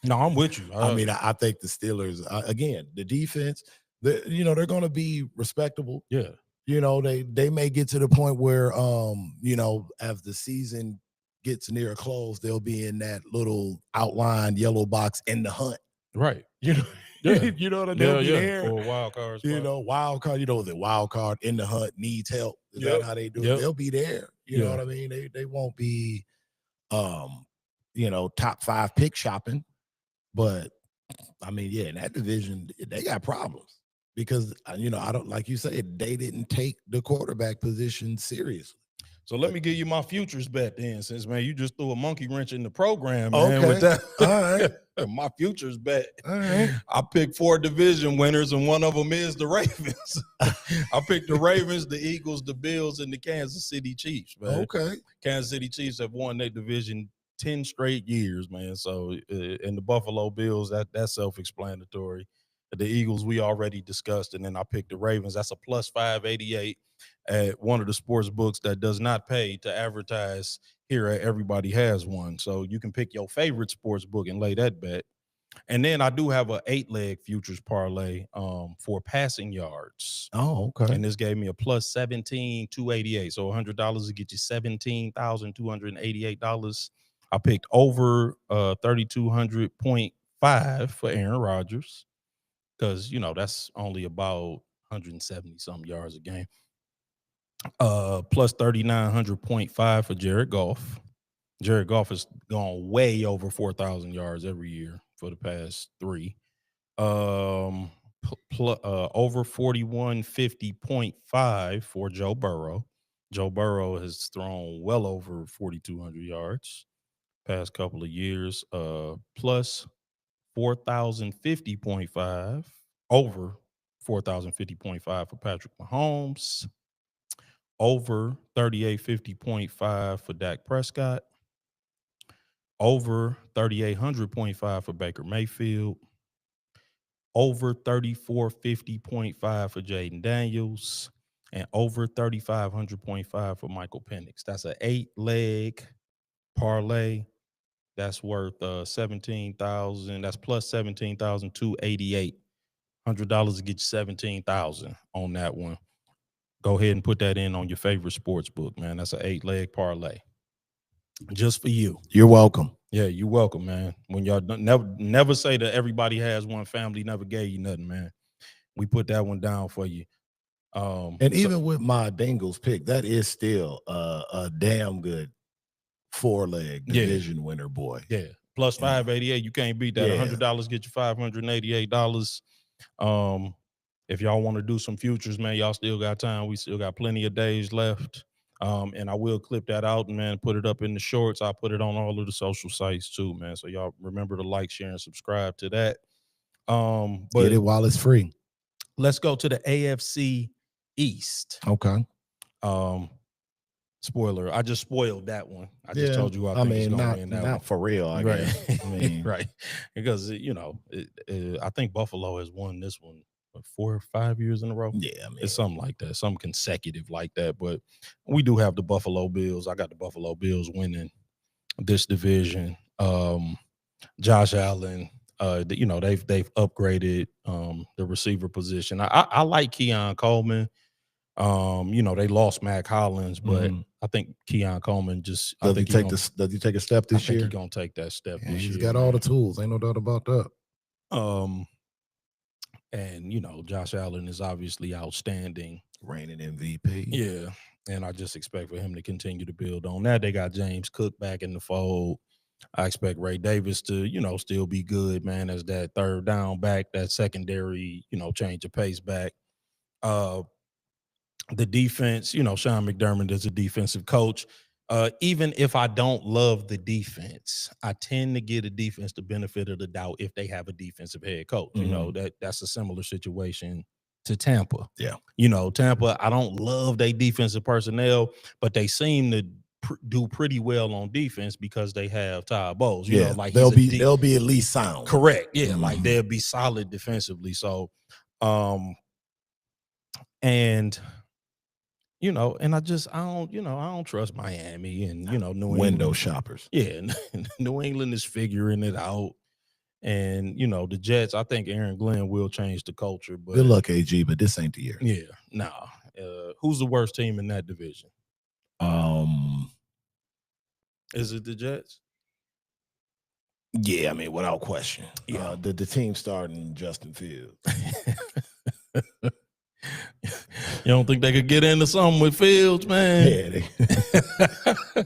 no, I'm with you. I think the Steelers again, the defense, they're going to be respectable. Yeah. They may get to the point where as the season gets near a close, they'll be in that little outlined yellow box in the hunt. Right. Yeah. They'll be there for a wild card. Wild card. The wild card in the hunt needs help. Is that how they do it? They'll be there. You know what I mean? They won't be, top 5 pick shopping. But I mean, in that division, they got problems because I don't, like you said, they didn't take the quarterback position seriously. So let me give you my futures bet then, since man, you just threw a monkey wrench in the program, man. Okay. With that, all right. My futures bet. All right. I picked 4 division winners, and one of them is the Ravens. I picked the Ravens, the Eagles, the Bills, and the Kansas City Chiefs, man. Okay. Kansas City Chiefs have won their division 10 straight years, man. So, and the Buffalo Bills, that's self-explanatory. The Eagles, we already discussed, and then I picked the Ravens. That's a plus 588 at one of the sports books that does not pay to advertise here at Everybody Has One. So you can pick your favorite sports book and lay that bet. And then I do have a 8-leg futures parlay for passing yards. Oh, okay. And this gave me a plus 17,288. So $100 will get you $17,288. I picked over 3,200.5 for Aaron Rodgers because that's only about 170 some yards a game. Plus 3,900.5 for Jared Goff. Jared Goff has gone way over 4,000 yards every year for the past 3. Over 4150.5 for Joe Burrow. Joe Burrow has thrown well over 4,200 yards past couple of years. Plus 4,050.5, over 4,050.5 for Patrick Mahomes, over 3,850.5 for Dak Prescott, over 3,800.5 for Baker Mayfield, over 3,450.5 for Jaden Daniels, and over 3,500.5 for Michael Penix. That's an 8-leg parlay. That's worth 17,000. That's plus 17,288. $100 to get you 17,000 on that one. Go ahead and put that in on your favorite sports book, man. That's an 8-leg parlay. Just for you. You're welcome. Yeah, you're welcome, man. When y'all never say that everybody has one, family never gave you nothing, man. We put that one down for you. And even with my Bengals pick, that is still a damn good 4-leg division winner, boy. Yeah. Plus 588. You can't beat that. $100 get you $588. If y'all want to do some futures, man, y'all still got time. We still got plenty of days left. And I will clip that out and, man, put it up in the shorts. I'll put it on all of the social sites too, man. So y'all remember to like, share, and subscribe to that. But get it while it's free. Let's go to the AFC East. Okay. Spoiler, I just spoiled that one. I just told you I think it's going to win that one. Not for real, I guess. I mean, right. Because, I think Buffalo has won this one 4 or 5 years in a row. Yeah, I mean, it's something like that, something consecutive like that. But we do have the Buffalo Bills. I got the Buffalo Bills winning this division. Josh Allen, they've upgraded the receiver position. I like Keon Coleman. They lost Mac Hollins, but I think Keon Coleman just does he take a step this year? I think he's gonna take that step this year. He's got all the tools. Ain't no doubt about that. And Josh Allen is obviously outstanding, reigning MVP. Yeah, and I just expect for him to continue to build on that. They got James Cook back in the fold. I expect Ray Davis to, still be good, man, as that third down back, that secondary, change of pace back. The defense, Sean McDermott is a defensive coach. Even if I don't love the defense, I tend to give a defense the benefit of the doubt if they have a defensive head coach. That's a similar situation to Tampa. Yeah. Tampa, I don't love their defensive personnel, but they seem to do pretty well on defense because they have Todd Bowles. They'll be at least sound. Correct. Yeah, like they'll be solid defensively. So, and I don't trust Miami and New England. Window shoppers. Yeah, New England is figuring it out. And the Jets, I think Aaron Glenn will change the culture. But good luck, AG, but this ain't the year. Yeah, nah. Who's the worst team in that division? Is it the Jets? Yeah, I mean, without question. Yeah, the team starting Justin Fields. You don't think they could get into something with Fields, man? Yeah,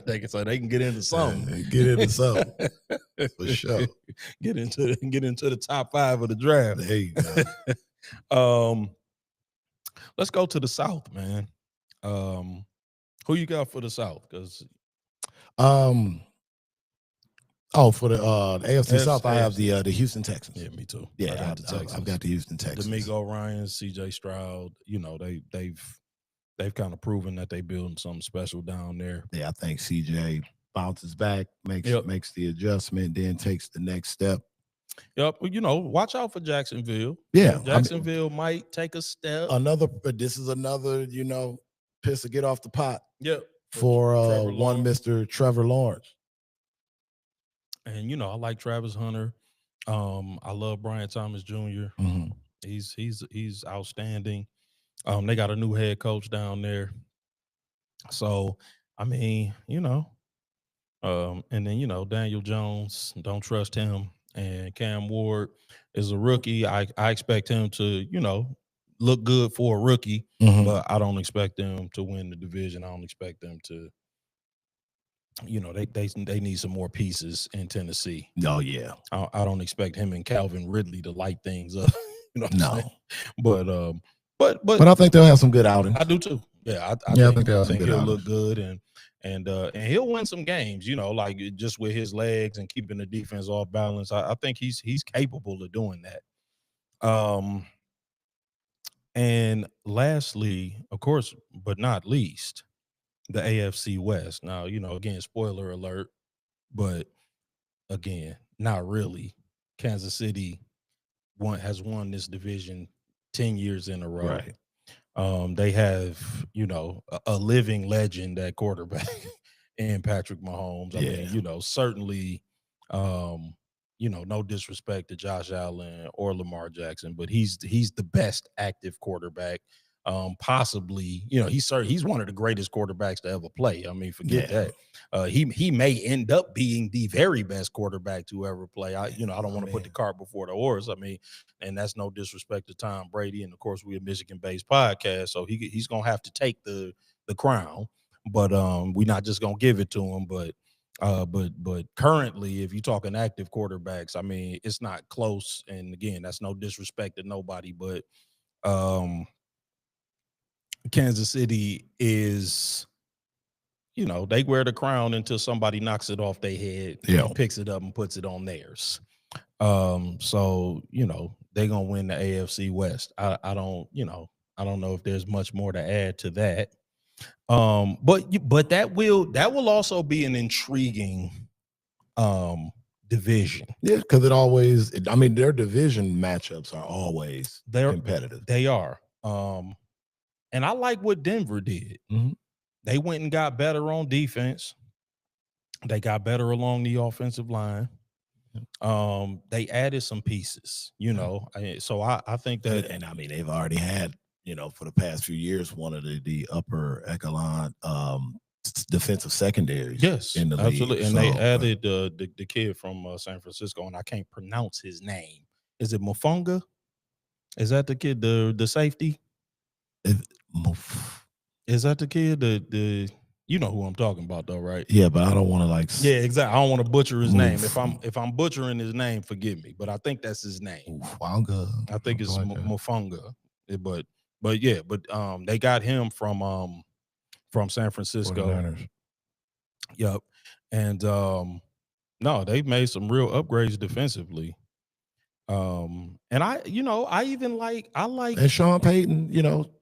they can say they can get into something. Get into something for sure. Get into the top 5 of the draft. There you go. Let's go to the South, man. Who you got for the South? Because for the AFC South, I have the Houston Texans. Yeah, me too. Yeah, I got the Texans. I've got the Houston Texans. D'Amico Ryans, CJ Stroud. They've kind of proven that they building something special down there. Yeah, I think CJ bounces back, makes the adjustment, then takes the next step. Yep. Watch out for Jacksonville. Yeah, Jacksonville might take a step. This is another, piss to get off the pot. Yep. For one Mr. Trevor Lawrence. And I like Travis Hunter. I love Brian Thomas Jr. Mm-hmm. He's outstanding. They got a new head coach down there. So, I mean, and then Daniel Jones, don't trust him. And Cam Ward is a rookie. I expect him to, look good for a rookie, but I don't expect them to win the division. I don't expect them to they need some more pieces in Tennessee. Oh yeah, I don't expect him and Calvin Ridley to light things up. You know what I'm saying? no, But but I think they'll have some good outings. I do too. Yeah, Yeah, I think they'll have some good he'll outings. look good and he'll win some games. Like just with his legs and keeping the defense off balance. I think he's capable of doing that. And lastly, of course, but not least, the AFC West. Now, again, spoiler alert, but again, not really. Kansas City has won this division 10 years in a row. Right. They have, a living legend at quarterback in Patrick Mahomes. I Yeah. mean, certainly, no disrespect to Josh Allen or Lamar Jackson, but he's the best active quarterback. Possibly, he's one of the greatest quarterbacks to ever play. I mean, forget Yeah. that. He may end up being the very best quarterback to ever play. I don't want to put the cart before the horse. I mean, and that's no disrespect to Tom Brady. And of course, we're a Michigan-based podcast, so he's gonna have to take the crown. But we're not just gonna give it to him. But currently, if you're talking active quarterbacks, I mean, it's not close. And again, that's no disrespect to nobody, but Kansas City is, they wear the crown until somebody knocks it off their head and picks it up and puts it on theirs. So they're gonna win the AFC West. I don't know if there's much more to add to that. But that will also be an intriguing division. Yeah, because their division matchups are always competitive. They are. And I like what Denver did. Mm-hmm. They went and got better on defense. They got better along the offensive line. They added some pieces, so I think that, and I mean, they've already had, for the past few years, one of the upper echelon defensive secondaries. Yes, in the absolutely. league. And they added the kid from San Francisco, and I can't pronounce his name. Is it Mofonga? Is that the kid, the safety? Is that the kid? The you know who I'm talking about, though, right? Yeah, but I don't want to Yeah, exactly. I don't want to butcher his name. If I'm butchering his name, forgive me. But I think that's his name. I think it's Mofonga. But they got him from San Francisco. 49ers. Yep. And no, they've made some real upgrades defensively. And I even like and Sean Payton,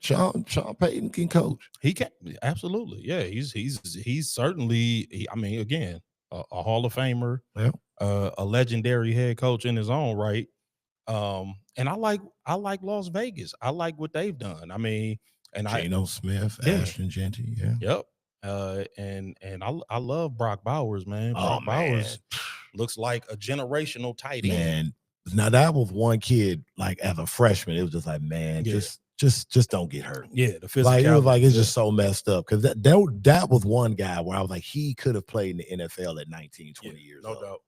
Sean Payton can coach. He can, absolutely. Yeah, he's certainly, I mean, again, a Hall of Famer, a legendary head coach in his own right. And I like Las Vegas. I like what they've done. I mean, and Geno Smith, Ashton Jeanty, Yep. And I love Brock Bowers, man. Brock Bowers looks like a generational tight end. Now that was one kid, like as a freshman, it was just like, man, just don't get hurt. Yeah, the physicality. Like it was like it's just so messed up because that was one guy where I was like, he could have played in the NFL at 19, 20 years old. No doubt.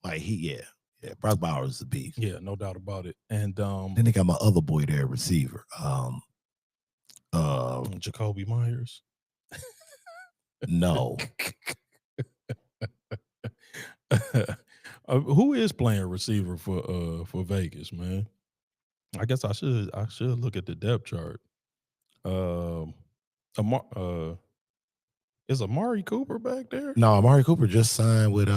Like Brock Bowers is a beast. Yeah, no doubt about it. And then they got my other boy there, receiver. Jacoby Myers. No. Who is playing receiver for Vegas, man? I guess I should look at the depth chart. Is Amari Cooper back there? No, Amari Cooper just signed with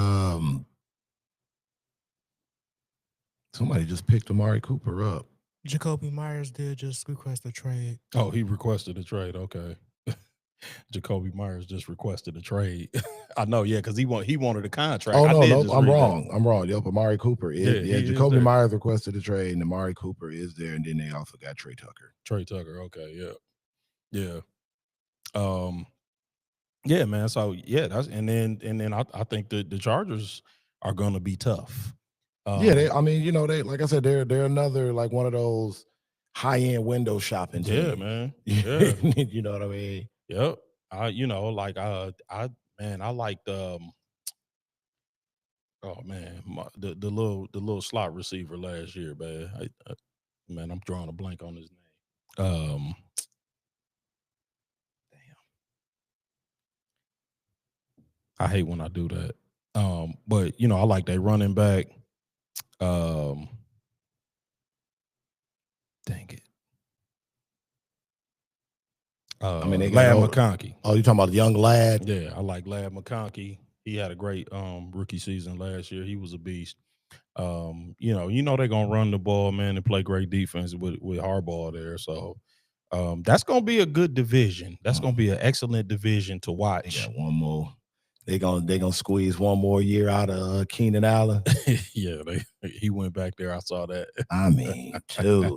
somebody just picked Amari Cooper up. Jacoby Myers did just request a trade. Oh, he requested a trade. Okay. Jacoby Myers just requested a trade. I know, yeah, because he wanted a contract. Oh no, I'm wrong. I'm wrong. Yep, Amari Cooper is. Yeah, Jacoby Myers requested a trade, and Amari Cooper is there. And then they also got Trey Tucker. Okay, yeah. Yeah, man. So yeah, and then I think the Chargers are going to be tough. They like I said, they're another like one of those high end window shopping teams. Yeah, man. Yeah, you know what I mean. Yep. I liked oh man, the little slot receiver last year, man. Man, I'm drawing a blank on his name. I hate when I do that. But I like that running back. Dang it. I mean, they got Lad old. McConkey. Oh, you talking about the young lad? Yeah, I like Lad McConkey. He had a great rookie season last year. He was a beast. They're gonna run the ball, man, and play great defense with Harbaugh there. So that's gonna be a good division. That's gonna be an excellent division to They watch. got one more. They gonna squeeze one more year out of Keenan Allen. Yeah, he went back there. I saw that. I mean, dude.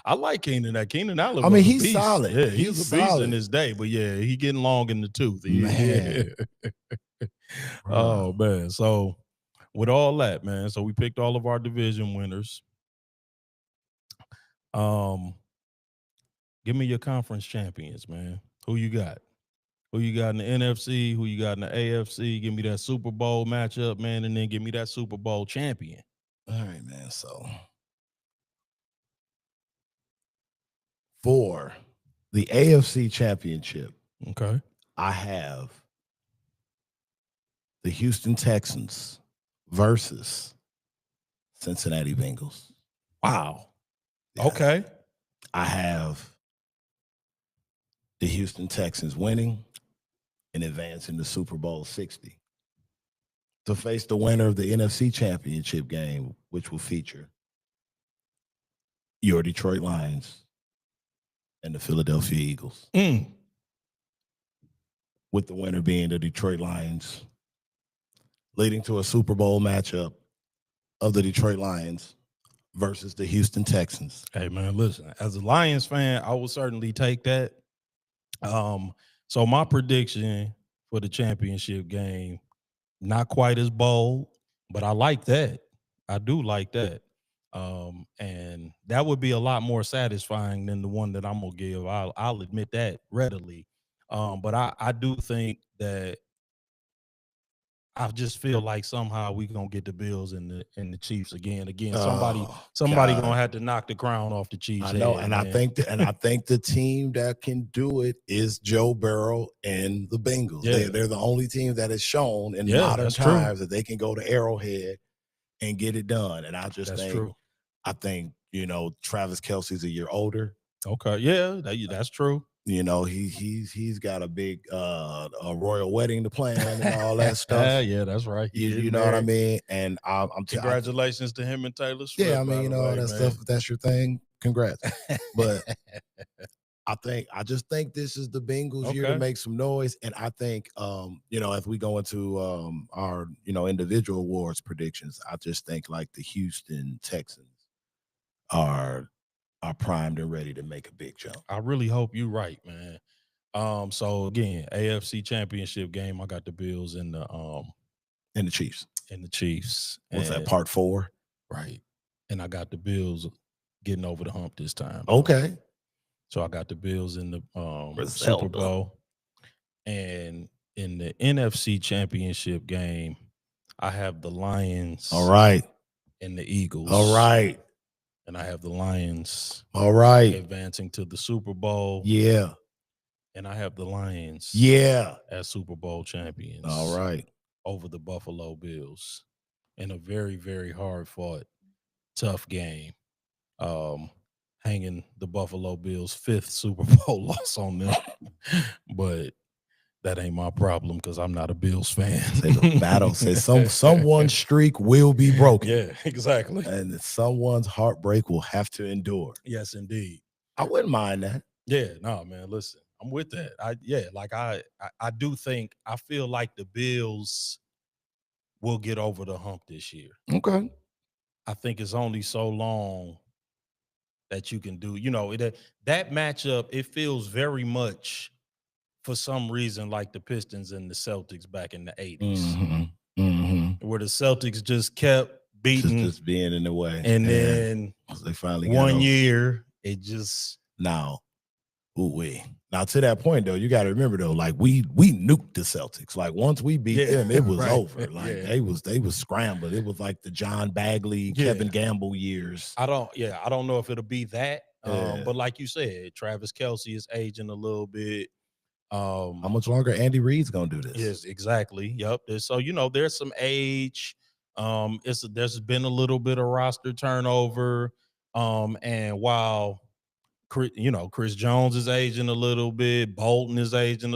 I like Keenan. That Keenan Allen. I mean, was a he's beast. solid. Yeah, He's he's a beast solid. in his day. But yeah, he getting long in the tooth. Man. Oh man. So with all that, man. So we picked all of our division winners. Give me your conference champions, man. Who you got? Who you got in the NFC? Who you got in the AFC? Give me that Super Bowl matchup, man, and then give me that Super Bowl champion. All right, man. So for the AFC Championship, Okay. I have the Houston Texans versus Cincinnati Bengals. Wow. Yeah. Okay. I have the Houston Texans winning and advancing to Super Bowl 60 to face the winner of the NFC Championship game, which will feature your Detroit Lions and the Philadelphia Eagles. With the winner being the Detroit Lions, leading to a Super Bowl matchup of the Detroit Lions versus the Houston Texans. Hey man, listen, as a Lions fan, I will certainly take that. So my prediction for the championship game, not quite as bold, but I like that. I do like that. And that would be a lot more satisfying than the one that I'm gonna give. I'll admit that readily. But I do think that I just feel like somehow we gonna get the Bills and the Chiefs again. Somebody God. gonna have to knock the crown off the Chiefs. I know, head, and man. I think the team that can do it is Joe Burrow and the Bengals. Yeah. They're the only team that has shown in Yeah, modern that's times that they can go to Arrowhead and get it done. And I just That's think, true. Travis Kelce's a year older. Okay, yeah, that's true. He's got a big a royal wedding to plan and all that stuff. Yeah, that's right. You know what I mean? And I'm Congratulations to him and Taylor Swift. yeah, I mean, that stuff. If that's your thing, congrats. But I just think this is the Bengals year to make some noise. And I think, as we go into our, individual awards predictions, I just think like the Houston Texans are primed and ready to make a big jump. I really hope you're right, man. So again, AFC Championship game, I got the Bills and the Chiefs. And the Chiefs. What's that, part 4? Right. And I got the Bills getting over the hump this time. Okay. So I got the Bills in the Super Bowl. And in the NFC Championship game, I have the Lions. All right. And the Eagles. All right. And I have the Lions. All right. Advancing to the Super Bowl. Yeah. And I have the Lions. Yeah. As Super Bowl champions. All right. Over the Buffalo Bills. In a very, very hard fought, tough game. Hanging the Buffalo Bills' 5th Super Bowl loss on them. But that ain't my problem because I'm not a Bills fan. Say the battle says someone's streak will be broken. Yeah, exactly. And someone's heartbreak will have to endure. Yes, indeed. I wouldn't mind that. Yeah, no, man. Listen, I'm with that. I do think I feel like the Bills will get over the hump this year. Okay. I think it's only so long that you can do. That matchup, it feels very much for some reason like the Pistons and the Celtics back in the 80s. Where the Celtics just kept beating. Just being in the way. And then they finally one year, it just. Now to that point though, you got to remember though, like we nuked the Celtics. Like once we beat them, it was over. Like they was scrambled. It was like the John Bagley, Kevin Gamble years. I don't know if it'll be that. But like you said, Travis Kelce is aging a little bit. How much longer Andy Reid's gonna do this? Yes, exactly. Yep. So there's some age. There's been a little bit of roster turnover. And while Chris Jones is aging a little bit, Bolton is aging,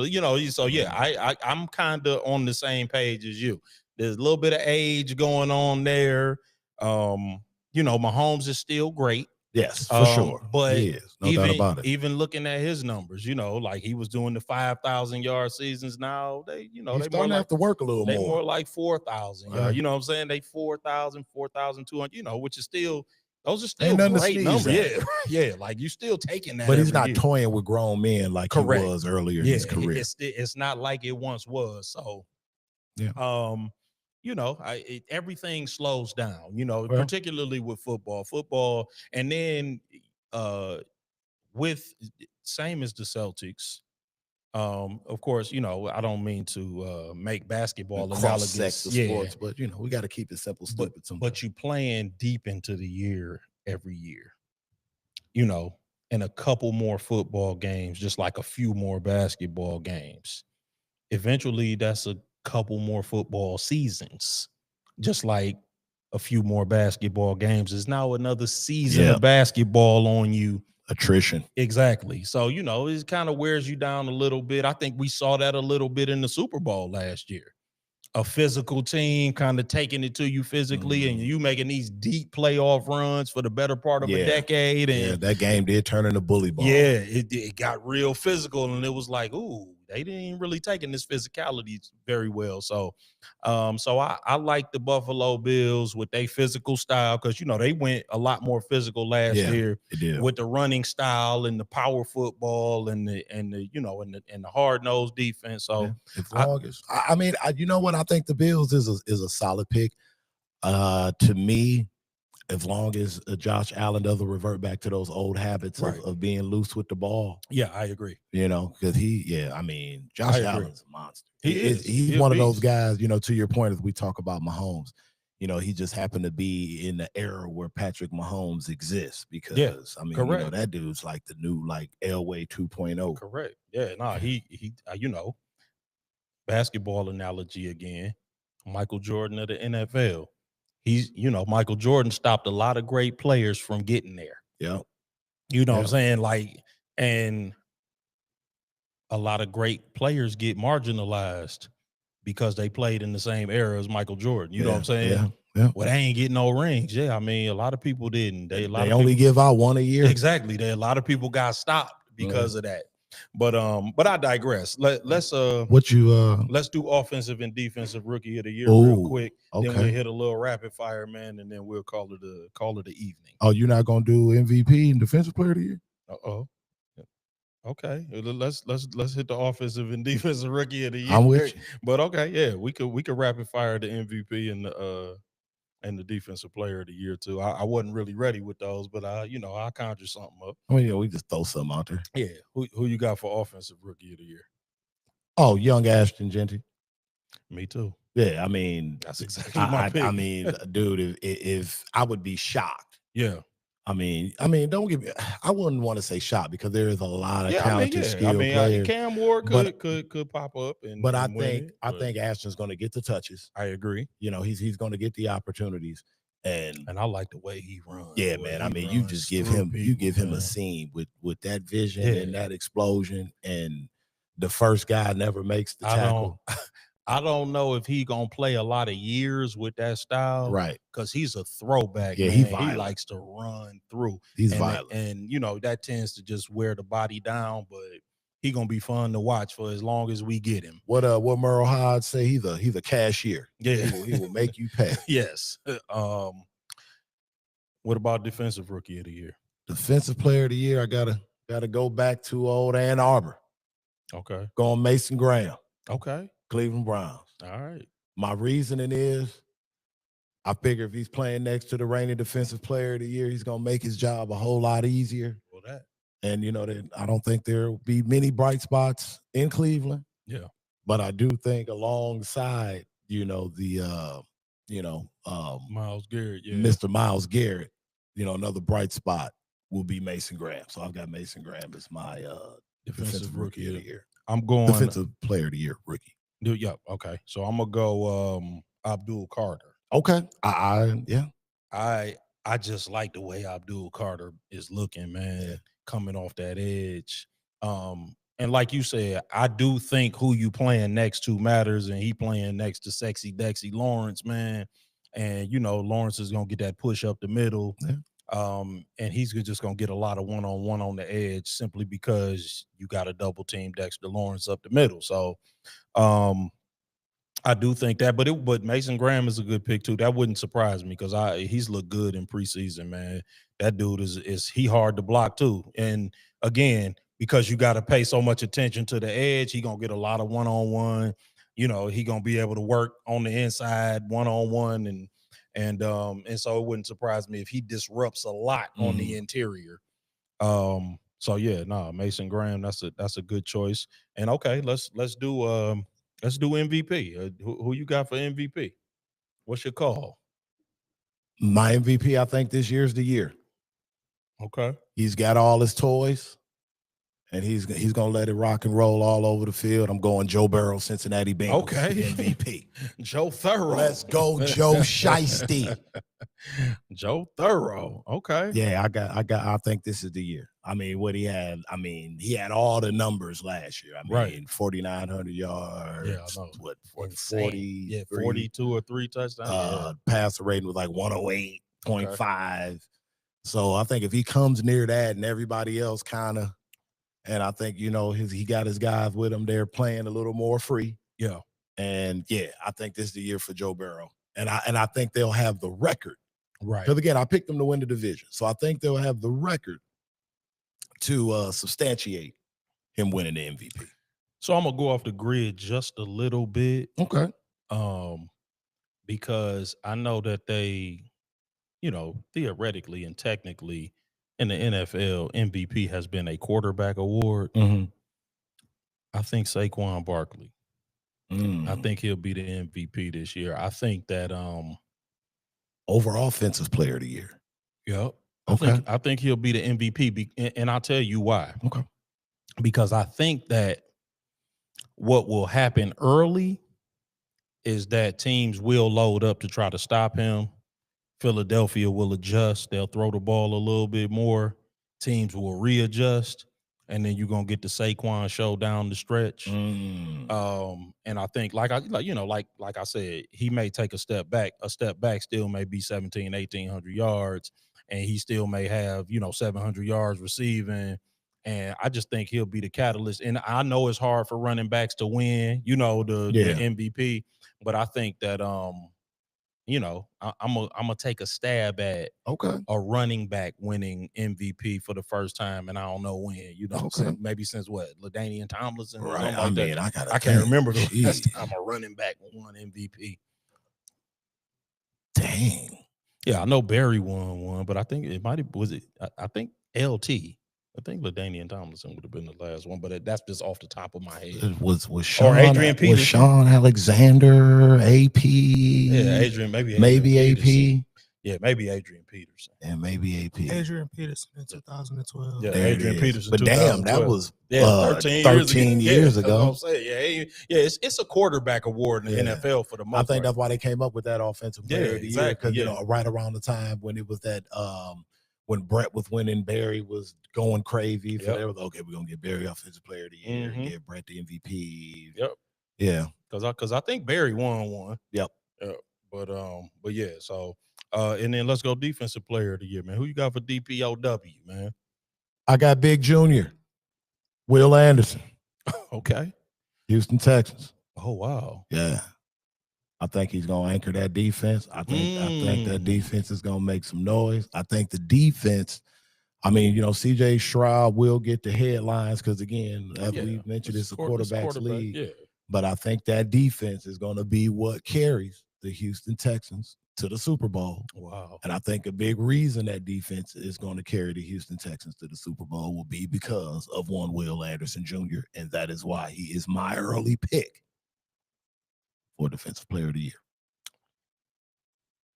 so yeah, I'm kind of on the same page as you. There's a little bit of age going on there. Mahomes is still great. Yes, for sure. But he is, no doubt about it. even looking at his numbers, like he was doing the 5,000-yard seasons. Now He's they more starting to like have to work a little they more. more like 4,000 yards. Right. You know what I'm saying? They 4,000, 4,200. Which is still those are still Ain't nothing to great sneeze numbers. at. Yeah, like you still taking that. But he's every not year. toying with grown men like Correct. he was earlier in his career. It's not like it once was. So, yeah. Everything slows down. Particularly with football, and then with same as the Celtics. Of course, I don't mean to make basketball analogous the sports, but we got to keep it simple, stupid. But you playing deep into the year every year, and a couple more football games, just like a few more basketball games. Eventually, that's a couple more football seasons, just like a few more basketball games. Is now another season of basketball on you. Attrition. Exactly. So, it kind of wears you down a little bit. I think we saw that a little bit in the Super Bowl last year. A physical team kind of taking it to you physically, and you making these deep playoff runs for the better part of a decade. And that game did turn into bully ball. Yeah, it got real physical, and it was like, ooh, they didn't really taking this physicality very well. So, I like the Buffalo Bills with their physical style, because they went a lot more physical last year with the running style and the power football and the hard nosed defense. So, as long as I think the Bills is a solid pick. To me, as long as Josh Allen doesn't revert back to those old habits of being loose with the ball. Yeah, I agree. Because Josh Allen's a monster. He's one of those guys, to your point, as we talk about Mahomes, he just happened to be in the era where Patrick Mahomes exists, because that dude's like the new Elway 2.0. Correct. Yeah, he basketball analogy again, Michael Jordan of the NFL. He's, Michael Jordan stopped a lot of great players from getting there. Yeah. What I'm saying? And a lot of great players get marginalized because they played in the same era as Michael Jordan. You know what I'm saying? Yeah. Well, they ain't getting no rings. Yeah, a lot of people didn't. They only give out one a year. Exactly. A lot of people got stopped because of that. But I digress. Let's do offensive and defensive rookie of the year real quick. Okay. Then we'll hit a little rapid fire, man, and then we'll call it the evening. Oh, you're not gonna do MVP and defensive player of the year? Okay. Let's hit the offensive and defensive rookie of the year. I'm with you. But okay, yeah, we could rapid fire the MVP and the defensive player of the year too. I wasn't really ready with those, but I conjure something up. We just throw something out there. Yeah. Who you got for offensive rookie of the year? Oh, young Ashton Genty. Me too. Yeah, that's exactly my pick. Dude, if I would be shocked. Yeah. Don't get me. I wouldn't want to say shocked, because there is a lot of talented, skilled players. Cam Ward could pop up, but I think Ashton's going to get the touches. I agree. He's going to get the opportunities, and I like the way he runs. Yeah, man. You just give him a scene with that vision and that explosion, and the first guy never makes the tackle. I don't know if he gonna play a lot of years with that style, right? Because he's a throwback. Yeah, man. He likes to run through. He's violent, and that tends to just wear the body down. But he gonna be fun to watch for as long as we get him. What Merle Hodge say? He's a cashier. Yeah, he will make you pay. Yes. What about defensive rookie of the year? Defensive player of the year, I gotta go back to old Ann Arbor. Okay, going Mason Graham. Okay. Cleveland Browns. All right. My reasoning is, I figure if he's playing next to the reigning defensive player of the year, he's going to make his job a whole lot easier. Well, that. And, I don't think there will be many bright spots in Cleveland. Yeah. But I do think alongside, Miles Garrett, yeah. Mr. Miles Garrett, another bright spot will be Mason Graham. So I've got Mason Graham as my Defensive Rookie of the Year. I'm going Defensive Player of the Year rookie. Yeah, okay. So I'm gonna go Abdul Carter. Okay. Yeah. I just like the way Abdul Carter is looking, man, coming off that edge. And like you said, I do think who you playing next to matters, and he playing next to Sexy Dexy Lawrence, man. And Lawrence is gonna get that push up the middle. Yeah. And he's just gonna get a lot of one-on-one on the edge simply because you got a double team Dexter Lawrence up the middle. So I do think that, but Mason Graham is a good pick too. That wouldn't surprise me because he's looked good in preseason, man. That dude is he hard to block too. And again, because you got to pay so much attention to the edge, he gonna get a lot of one-on-one. He gonna be able to work on the inside one-on-one, and so it wouldn't surprise me if he disrupts a lot on the interior. So yeah, Mason Graham, that's a good choice. And okay, let's do MVP. Who you got for MVP? What's your call? My MVP, I think this year's the year. Okay. He's got all his toys, and he's gonna let it rock and roll all over the field. I'm going Joe Burrow, Cincinnati Bengals. Okay. MVP. Joe Thorough. Let's go, Joe Shiesty. Joe Thorough. Okay. Yeah, I think this is the year. I mean, what he had, he had all the numbers last year. 4,900 yards. Yeah, I know. What, 40? 42 or 3 touchdowns. Passer rating was like 108.5. Okay. So I think if he comes near that and everybody else kind of, and I think, he got his guys with him there playing a little more free. Yeah. And yeah, I think this is the year for Joe Burrow. And I think they'll have the record. Right. Because again, I picked them to win the division. So I think they'll have the record to substantiate him winning the MVP. So I'm gonna go off the grid just a little bit. Okay. Because I know that they, theoretically and technically in the NFL, MVP has been a quarterback award. Mm-hmm. I think Saquon Barkley. I think he'll be the MVP this year. I think that overall offensive player of the year. Yep. Okay. I think he'll be the MVP, and I'll tell you why. Okay. Because I think that what will happen early is that teams will load up to try to stop him. Philadelphia will adjust. They'll throw the ball a little bit more. Teams will readjust. And then you're gonna get the Saquon show down the stretch. And I think, like I said, he may take a step back. A step back still may be 1,800 yards, and he still may have 700 yards receiving. And I just think he'll be the catalyst. And I know it's hard for running backs to win, the MVP, but I think that I'm gonna take a stab at a running back winning MVP for the first time, and I don't know when. Maybe since what, LaDainian Tomlinson? Right. I can't remember the last time a running back won MVP. Dang. Yeah, I know Barry won one, but I think it might have I think LT. I think LaDainian Tomlinson would have been the last one, but that's just off the top of my head. It was Sean, or Adrian Peterson. Was Sean Alexander, AP? Yeah, maybe AP. Yeah, maybe Adrian Peterson. And maybe AP. Adrian Peterson in 2012. Yeah, Adrian Peterson. But damn, that was 13 years ago. It's a quarterback award in the NFL for the most part. I think that's why they came up with that offensive player of the year, because right around the time when it was that when Brett was winning, Barry was going crazy. So they was okay, we're gonna get Barry offensive player of the year and get Brett the MVP. Yep. Yeah. Because I think Barry won one. Yep. But yeah, so and then let's go defensive player of the year, man. Who you got for DPOW, man? I got Big Junior, Will Anderson. Okay. Houston Texans. Oh wow. Yeah. I think he's going to anchor that defense. I think that defense is going to make some noise. I think the defense, CJ Stroud will get the headlines because, again, as we mentioned, it's a quarterback's league. Yeah. But I think that defense is going to be what carries the Houston Texans to the Super Bowl. Wow. And I think a big reason that defense is going to carry the Houston Texans to the Super Bowl will be because of one Will Anderson Jr., and that is why he is my early pick for Defensive Player of the Year.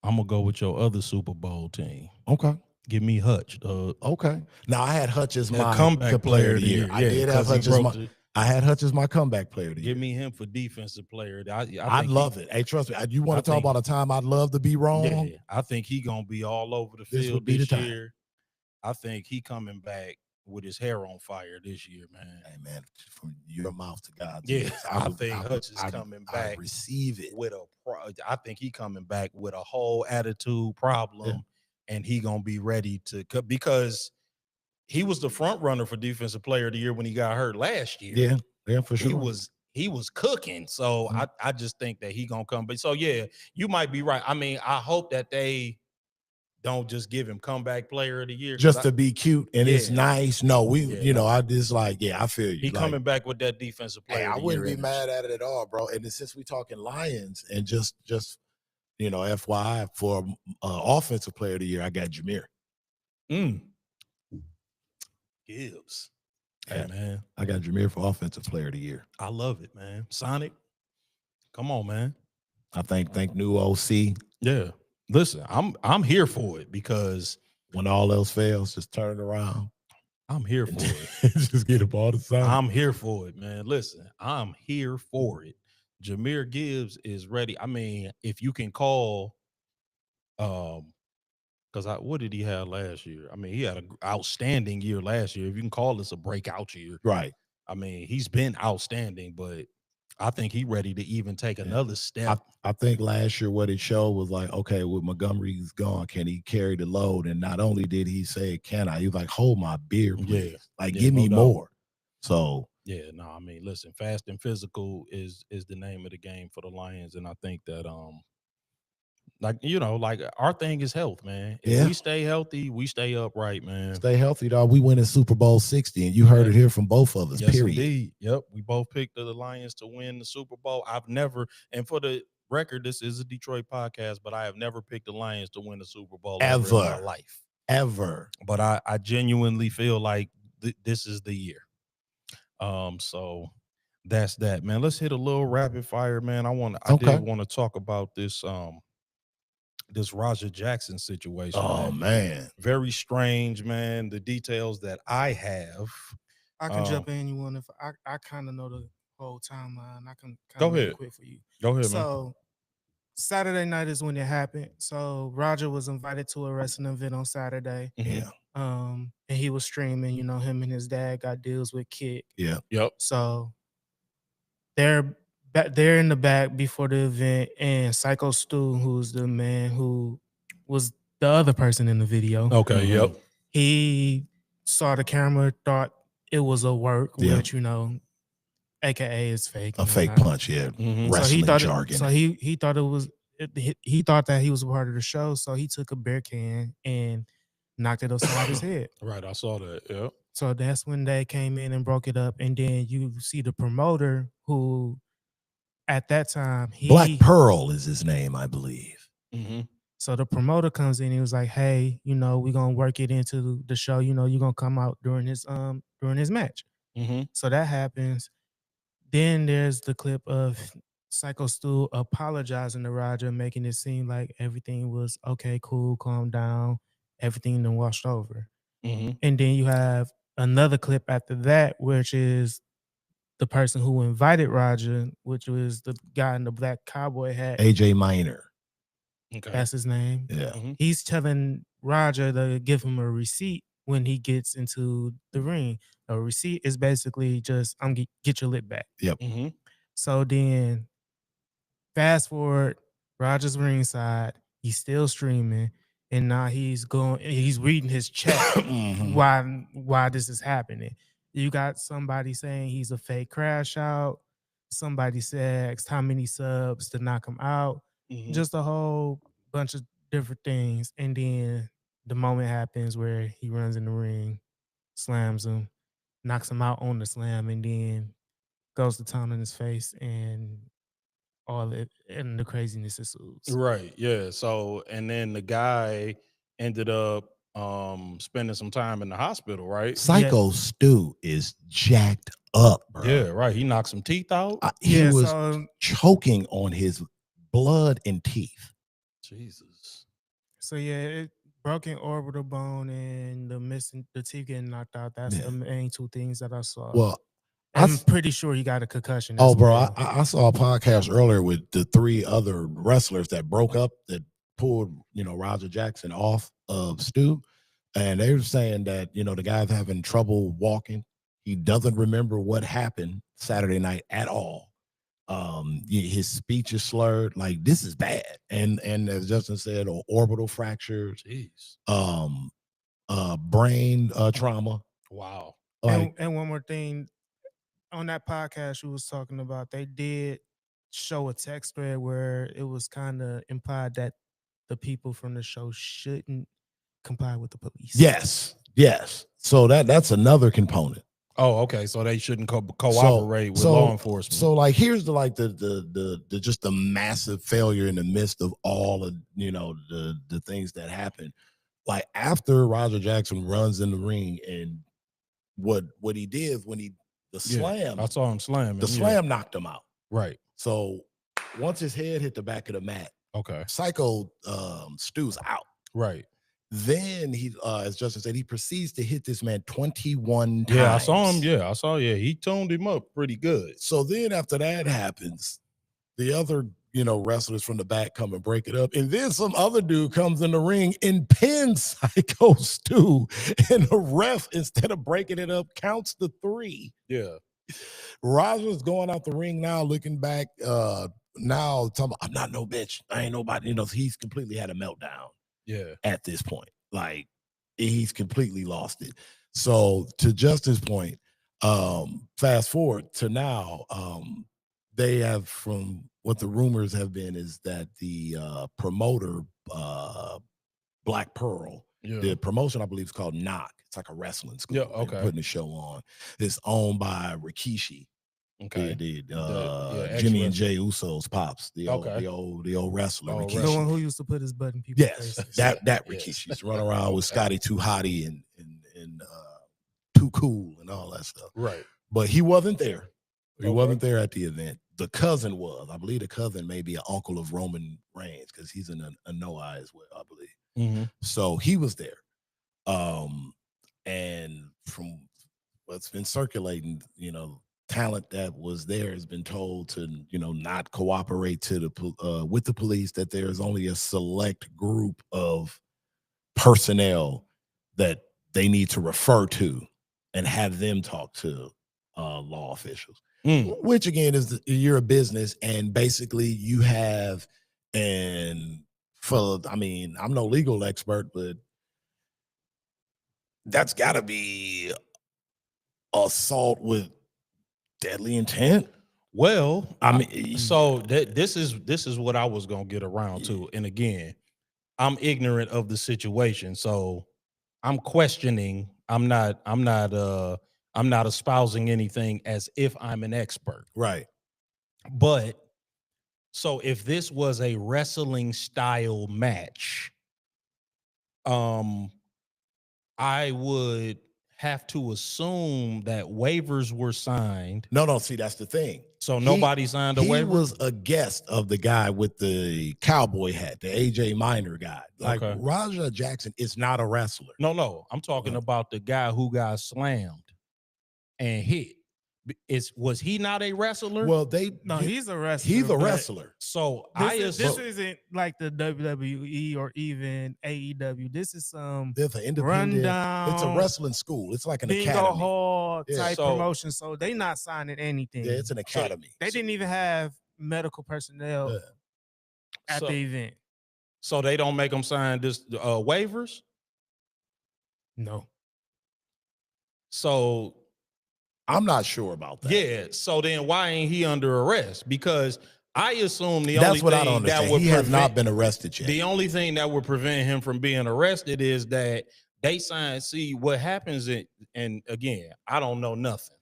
I'm going to go with your other Super Bowl team. Okay. Give me Hutch. Okay. Now I had Hutch as A my comeback player of the year. I Yeah, did have 'cause he Hutch as broke my. I had Hutch as my comeback player of the year. Give me him for defensive player. I I'd think love it. Hey, trust me. You want I to talk think- about a time I'd love to be wrong? Yeah, I think he gonna be all over the This field would be the this time. year. I think he coming back with his hair on fire this year, man. Hey, man, from your mouth to God's Yeah, ears, I think Hutch is coming back. I receive it. I think he coming back with a whole attitude problem, and he gonna be ready to because he was the front runner for defensive player of the year when he got hurt last year. Yeah, for sure. He was cooking. So I just think that he gonna come. But so yeah, you might be right. I mean, I hope that they don't just give him comeback player of the year Just to be cute and it's nice. No, I just I feel you. He coming back with that defensive player. Hey, I wouldn't be energy. mad at it at all, bro. And since we talking Lions and just FYI for offensive player of the year, I got Jameer Gibbs. Hey man, I got Jameer for offensive player of the year. I love it, man. Sonic, come on, man. I thank new OC. Yeah. Listen, I'm here for it because when all else fails, just turn it around. I'm here for it. Just get up all the time. I'm here for it, man. Listen, I'm here for it. Jameer Gibbs is ready. I mean, if you can call, because what did he have last year? I mean, he had an outstanding year last year. If you can call this a breakout year, right? I mean, he's been outstanding, but I think he's ready to even take another step. I think last year what it showed was like, okay, with Montgomery's gone, can he carry the load? And not only did he say, can I? He was like, hold my beer, please. Give me more. So I mean, listen, fast and physical is the name of the game for the Lions. And I think that our thing is health, man. If we stay healthy, we stay upright, man. Stay healthy, dog. We win in Super Bowl 60, and you heard it here from both of us, yes, period. Indeed. Yep. We both picked the Lions to win the Super Bowl. I've never, and for the record, this is a Detroit podcast, but I have never picked the Lions to win the Super Bowl ever in my life. Ever. But I genuinely feel like this is the year. So that's that, man. Let's hit a little rapid fire, man. I did want to talk about this this Roger Jackson situation. Oh man. Very strange, man. The details that I have. I can jump in you want if I kind of know the whole timeline. I can go ahead. Quick for you. Go ahead, so, man. Saturday night is when it happened. So Roger was invited to a wrestling event on Saturday. Yeah. And he was streaming, him and his dad got deals with Kick. Yeah. Yep. So they're in the back before the event, and Psycho Stu, who's the man who was the other person in the video. Okay, yep. He saw the camera, thought it was a work, which AKA is fake. A fake punch, wrestling jargon. So he thought it was. He thought that he was a part of the show, so he took a beer can and knocked it upside his head. Right, I saw that. Yeah. So that's when they came in and broke it up, and then you see the promoter who, at that time, Black Pearl is his name, I believe. So the promoter comes in. He was like, "Hey, we're gonna work it into the show. You're gonna come out during his match." So that happens. Then there's the clip of Psycho Stu apologizing to Roger, making it seem like everything was okay, cool, calm down, everything then washed over. And then you have another clip after that, which is the person who invited Roger, which was the guy in the black cowboy hat. AJ Minor. Okay. That's his name. Yeah. He's telling Roger to give him a receipt when he gets into the ring. A receipt is basically just, I'm get your lip back. Yep. So then fast forward, Roger's ringside, he's still streaming, and now he's reading his chat why this is happening. You got somebody saying he's a fake crash out. Somebody says how many subs to knock him out. Just a whole bunch of different things. And then the moment happens where he runs in the ring, slams him, knocks him out on the slam, and then goes to town in his face, and all it and the craziness ensues. Right. Yeah. So, and then the guy ended up spending some time in the hospital, right? Psycho Stu is jacked up, bro. Yeah, right. He knocked some teeth out. He was choking on his blood and teeth. Jesus. So yeah, Broken orbital bone and the teeth getting knocked out. That's Yeah. the main two things that I saw. Well, I'm pretty sure he got a concussion. oh, as bro, well. I saw a podcast earlier with the 3 other wrestlers that broke up that pulled, Roger Jackson off of Stu. And they were saying that, the guy's having trouble walking. He doesn't remember what happened Saturday night at all. His speech is slurred. Like, this is bad. And as Justin said, orbital fractures, Jeez. brain trauma. Wow. Like, And one more thing, on that podcast you was talking about, they did show a text thread where it was kind of implied that the people from the show shouldn't comply with the police. yes. So that's another component. Oh, okay. So they shouldn't cooperate with law enforcement. So, like, here's the just the massive failure in the midst of all of the things that happen. Like, after Roger Jackson runs in the ring, and what he did when the slam, I saw him slamming. The slam knocked him out. Right. So once his head hit the back of the mat, okay, Psycho Stu's out. Right. Then he, as Justin said, he proceeds to hit this man 21 times. Yeah, I saw him. Yeah, I saw. Yeah, he tuned him up pretty good. So then after that happens, the other, wrestlers from the back come and break it up. And then some other dude comes in the ring and pins Psycho Stu. And the ref, instead of breaking it up, counts the 3. Yeah. Roger's going out the ring now, looking back, now talking about, I'm not no bitch. I ain't nobody. He's completely had a meltdown. Yeah. At this point, like, he's completely lost it. So to Justin's point, fast forward to now, they have, from what the rumors have been, is that the promoter, Black Pearl, the promotion, I believe, is called Knock. It's like a wrestling school. Yeah, okay. Putting the show on. It's owned by Rikishi. Okay. Jimmy and Jay Uso's pops, the old wrestler. The one who used to put his butt in people's faces. that Rikishi's running around with Scotty Too Hottie and Too Cool and all that stuff. Right. But he wasn't there. He wasn't there at the event. The cousin was. I believe the cousin may be an uncle of Roman Reigns, because he's in a Noah as well, I believe. Mm-hmm. So he was there. And from what's been circulating, talent that was there has been told to, not cooperate with the police, that there's only a select group of personnel that they need to refer to and have them talk to law officials, which again is you're a business, and basically you have, and I'm no legal expert, but that's got to be assault with deadly intent. Well, so this is what I was gonna get around to, and again, I'm ignorant of the situation, so I'm questioning. I'm not espousing anything as if I'm an expert, right? But so if this was a wrestling style match, I would have to assume that waivers were signed. No, see, that's the thing. So nobody signed a waiver? He was a guest of the guy with the cowboy hat, the AJ Minor guy. Like, Roger Jackson is not a wrestler. No. I'm talking about the guy who got slammed and hit. Was he not a wrestler? Well, he's a wrestler. He's a wrestler. So this isn't like the WWE or even AEW. This is there's an independent rundown. It's a wrestling school. It's like an academy hall type promotion. So they not signing anything. Yeah, it's an academy. So they didn't even have medical personnel at the event. So they don't make them sign this waivers? No. So I'm not sure about that. Yeah. So then why ain't he under arrest? Because I assume that's what I don't understand. He has not been arrested yet. The only thing that would prevent him from being arrested is that they sign. See what happens. And again, I don't know nothing.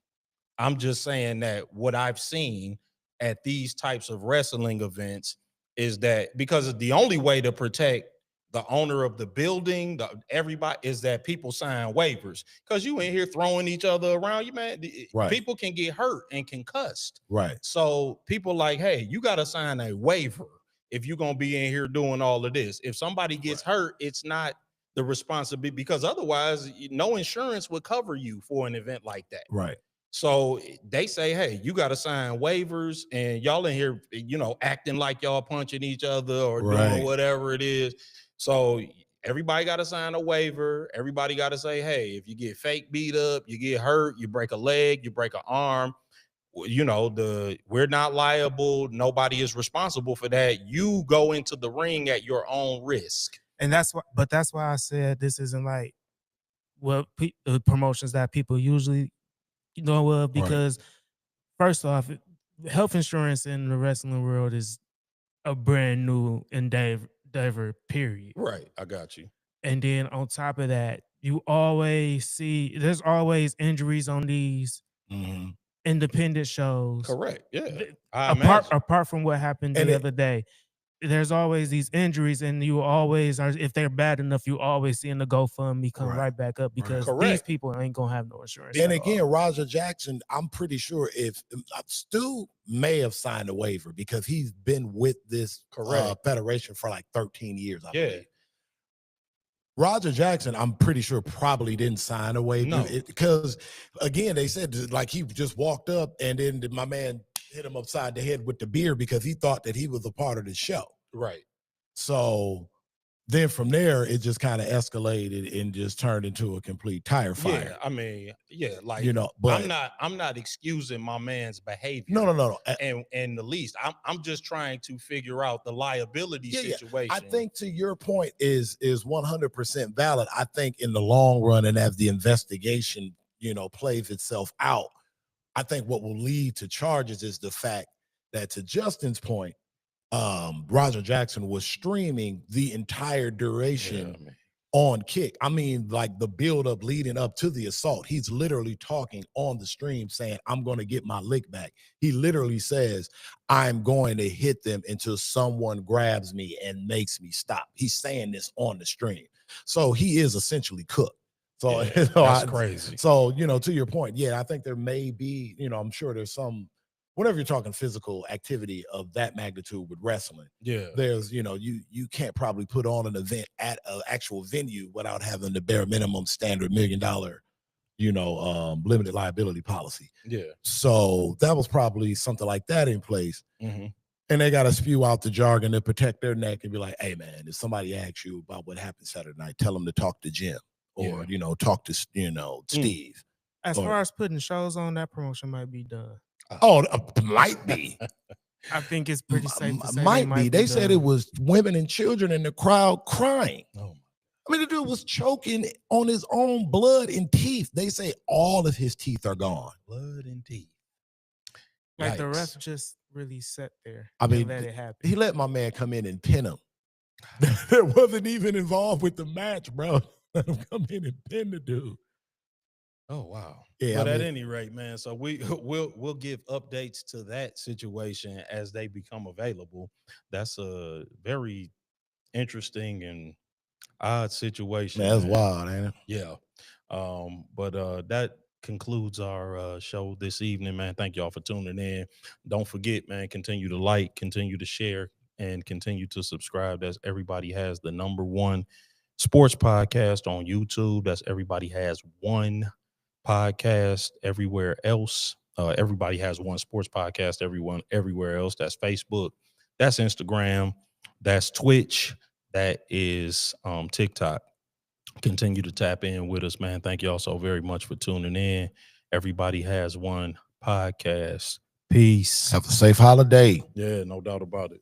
I'm just saying that what I've seen at these types of wrestling events is that, because the only way to protect the owner of the building, everybody, is that people sign waivers, because you in here throwing each other around. You man, people can get hurt and concussed. Right. So people like, hey, you got to sign a waiver if you're gonna be in here doing all of this. If somebody gets hurt, it's not the responsibility, because otherwise no insurance would cover you for an event like that. Right. So they say, hey, you got to sign waivers, and y'all in here, acting like y'all punching each other or doing whatever it is. So everybody got to sign a waiver. Everybody got to say, hey, if you get fake beat up, you get hurt, you break a leg, you break an arm, we're not liable. Nobody is responsible for that. You go into the ring at your own risk. And that's why I said this isn't like what promotions that people usually know of, because first off, health insurance in the wrestling world is a brand new endeavor, period. Right. I got you. And then on top of that, you always see there's always injuries on these independent shows. Correct. Yeah. Apart from what happened the other day, there's always these injuries, and you always are, if they're bad enough, you always seeing the GoFundMe come right back up, because these people ain't gonna have no insurance. And again, Roger Jackson, I'm pretty sure if Stu may have signed a waiver because he's been with this federation for like 13 years. I believe. Roger Jackson, I'm pretty sure probably didn't sign a waiver because, again, they said like he just walked up and then my man hit him upside the head with the beer because he thought that he was a part of the show. Right. So then from there, it just kind of escalated and just turned into a complete tire fire. Yeah, I mean, like, but I'm not excusing my man's behavior. No. And the least, I'm just trying to figure out the liability situation. I think to your point is 100% valid. I think in the long run, and as the investigation, plays itself out, I think what will lead to charges is the fact that, to Justin's point, Roger Jackson was streaming the entire duration on Kick. I mean, like the buildup leading up to the assault. He's literally talking on the stream saying, I'm going to get my lick back. He literally says, I'm going to hit them until someone grabs me and makes me stop. He's saying this on the stream. So he is essentially cooked. So that's crazy. So, to your point, I think there may be, I'm sure there's some, whenever you're talking physical activity of that magnitude with wrestling, there's, you can't probably put on an event at an actual venue without having the bare minimum standard $1 million, limited liability policy. Yeah. So that was probably something like that in place. And they got to spew out the jargon to protect their neck and be like, hey, man, if somebody asks you about what happened Saturday night, tell them to talk to Jim or, talk to, Steve. As far as putting shows on, that promotion might be done. Oh, might be. I think it's pretty safe to say might be. They said it was women and children in the crowd crying. Oh. I mean, the dude was choking on his own blood and teeth. They say all of his teeth are gone. Blood and teeth. Like the ref just really sat there. I mean, let it happen. He let my man come in and pin him. That wasn't even involved with the match, bro. Let him come in and pin the dude. Oh, wow. Yeah, but at any rate, man, so we'll give updates to that situation as they become available. That's a very interesting and odd situation. Man, that's wild, ain't it? Yeah. But that concludes our show this evening, man. Thank y'all for tuning in. Don't forget, man, continue to like, continue to share, and continue to subscribe. That's Everybody Has the #1 sports podcast on YouTube. That's Everybody Has One podcast everywhere else. Everybody Has One sports podcast everywhere else. That's Facebook, that's Instagram, that's Twitch, that is TikTok. Continue to tap in with us, man. Thank y'all so very much for tuning in. Everybody Has One podcast. Peace. Have a safe holiday. Yeah, no doubt about it.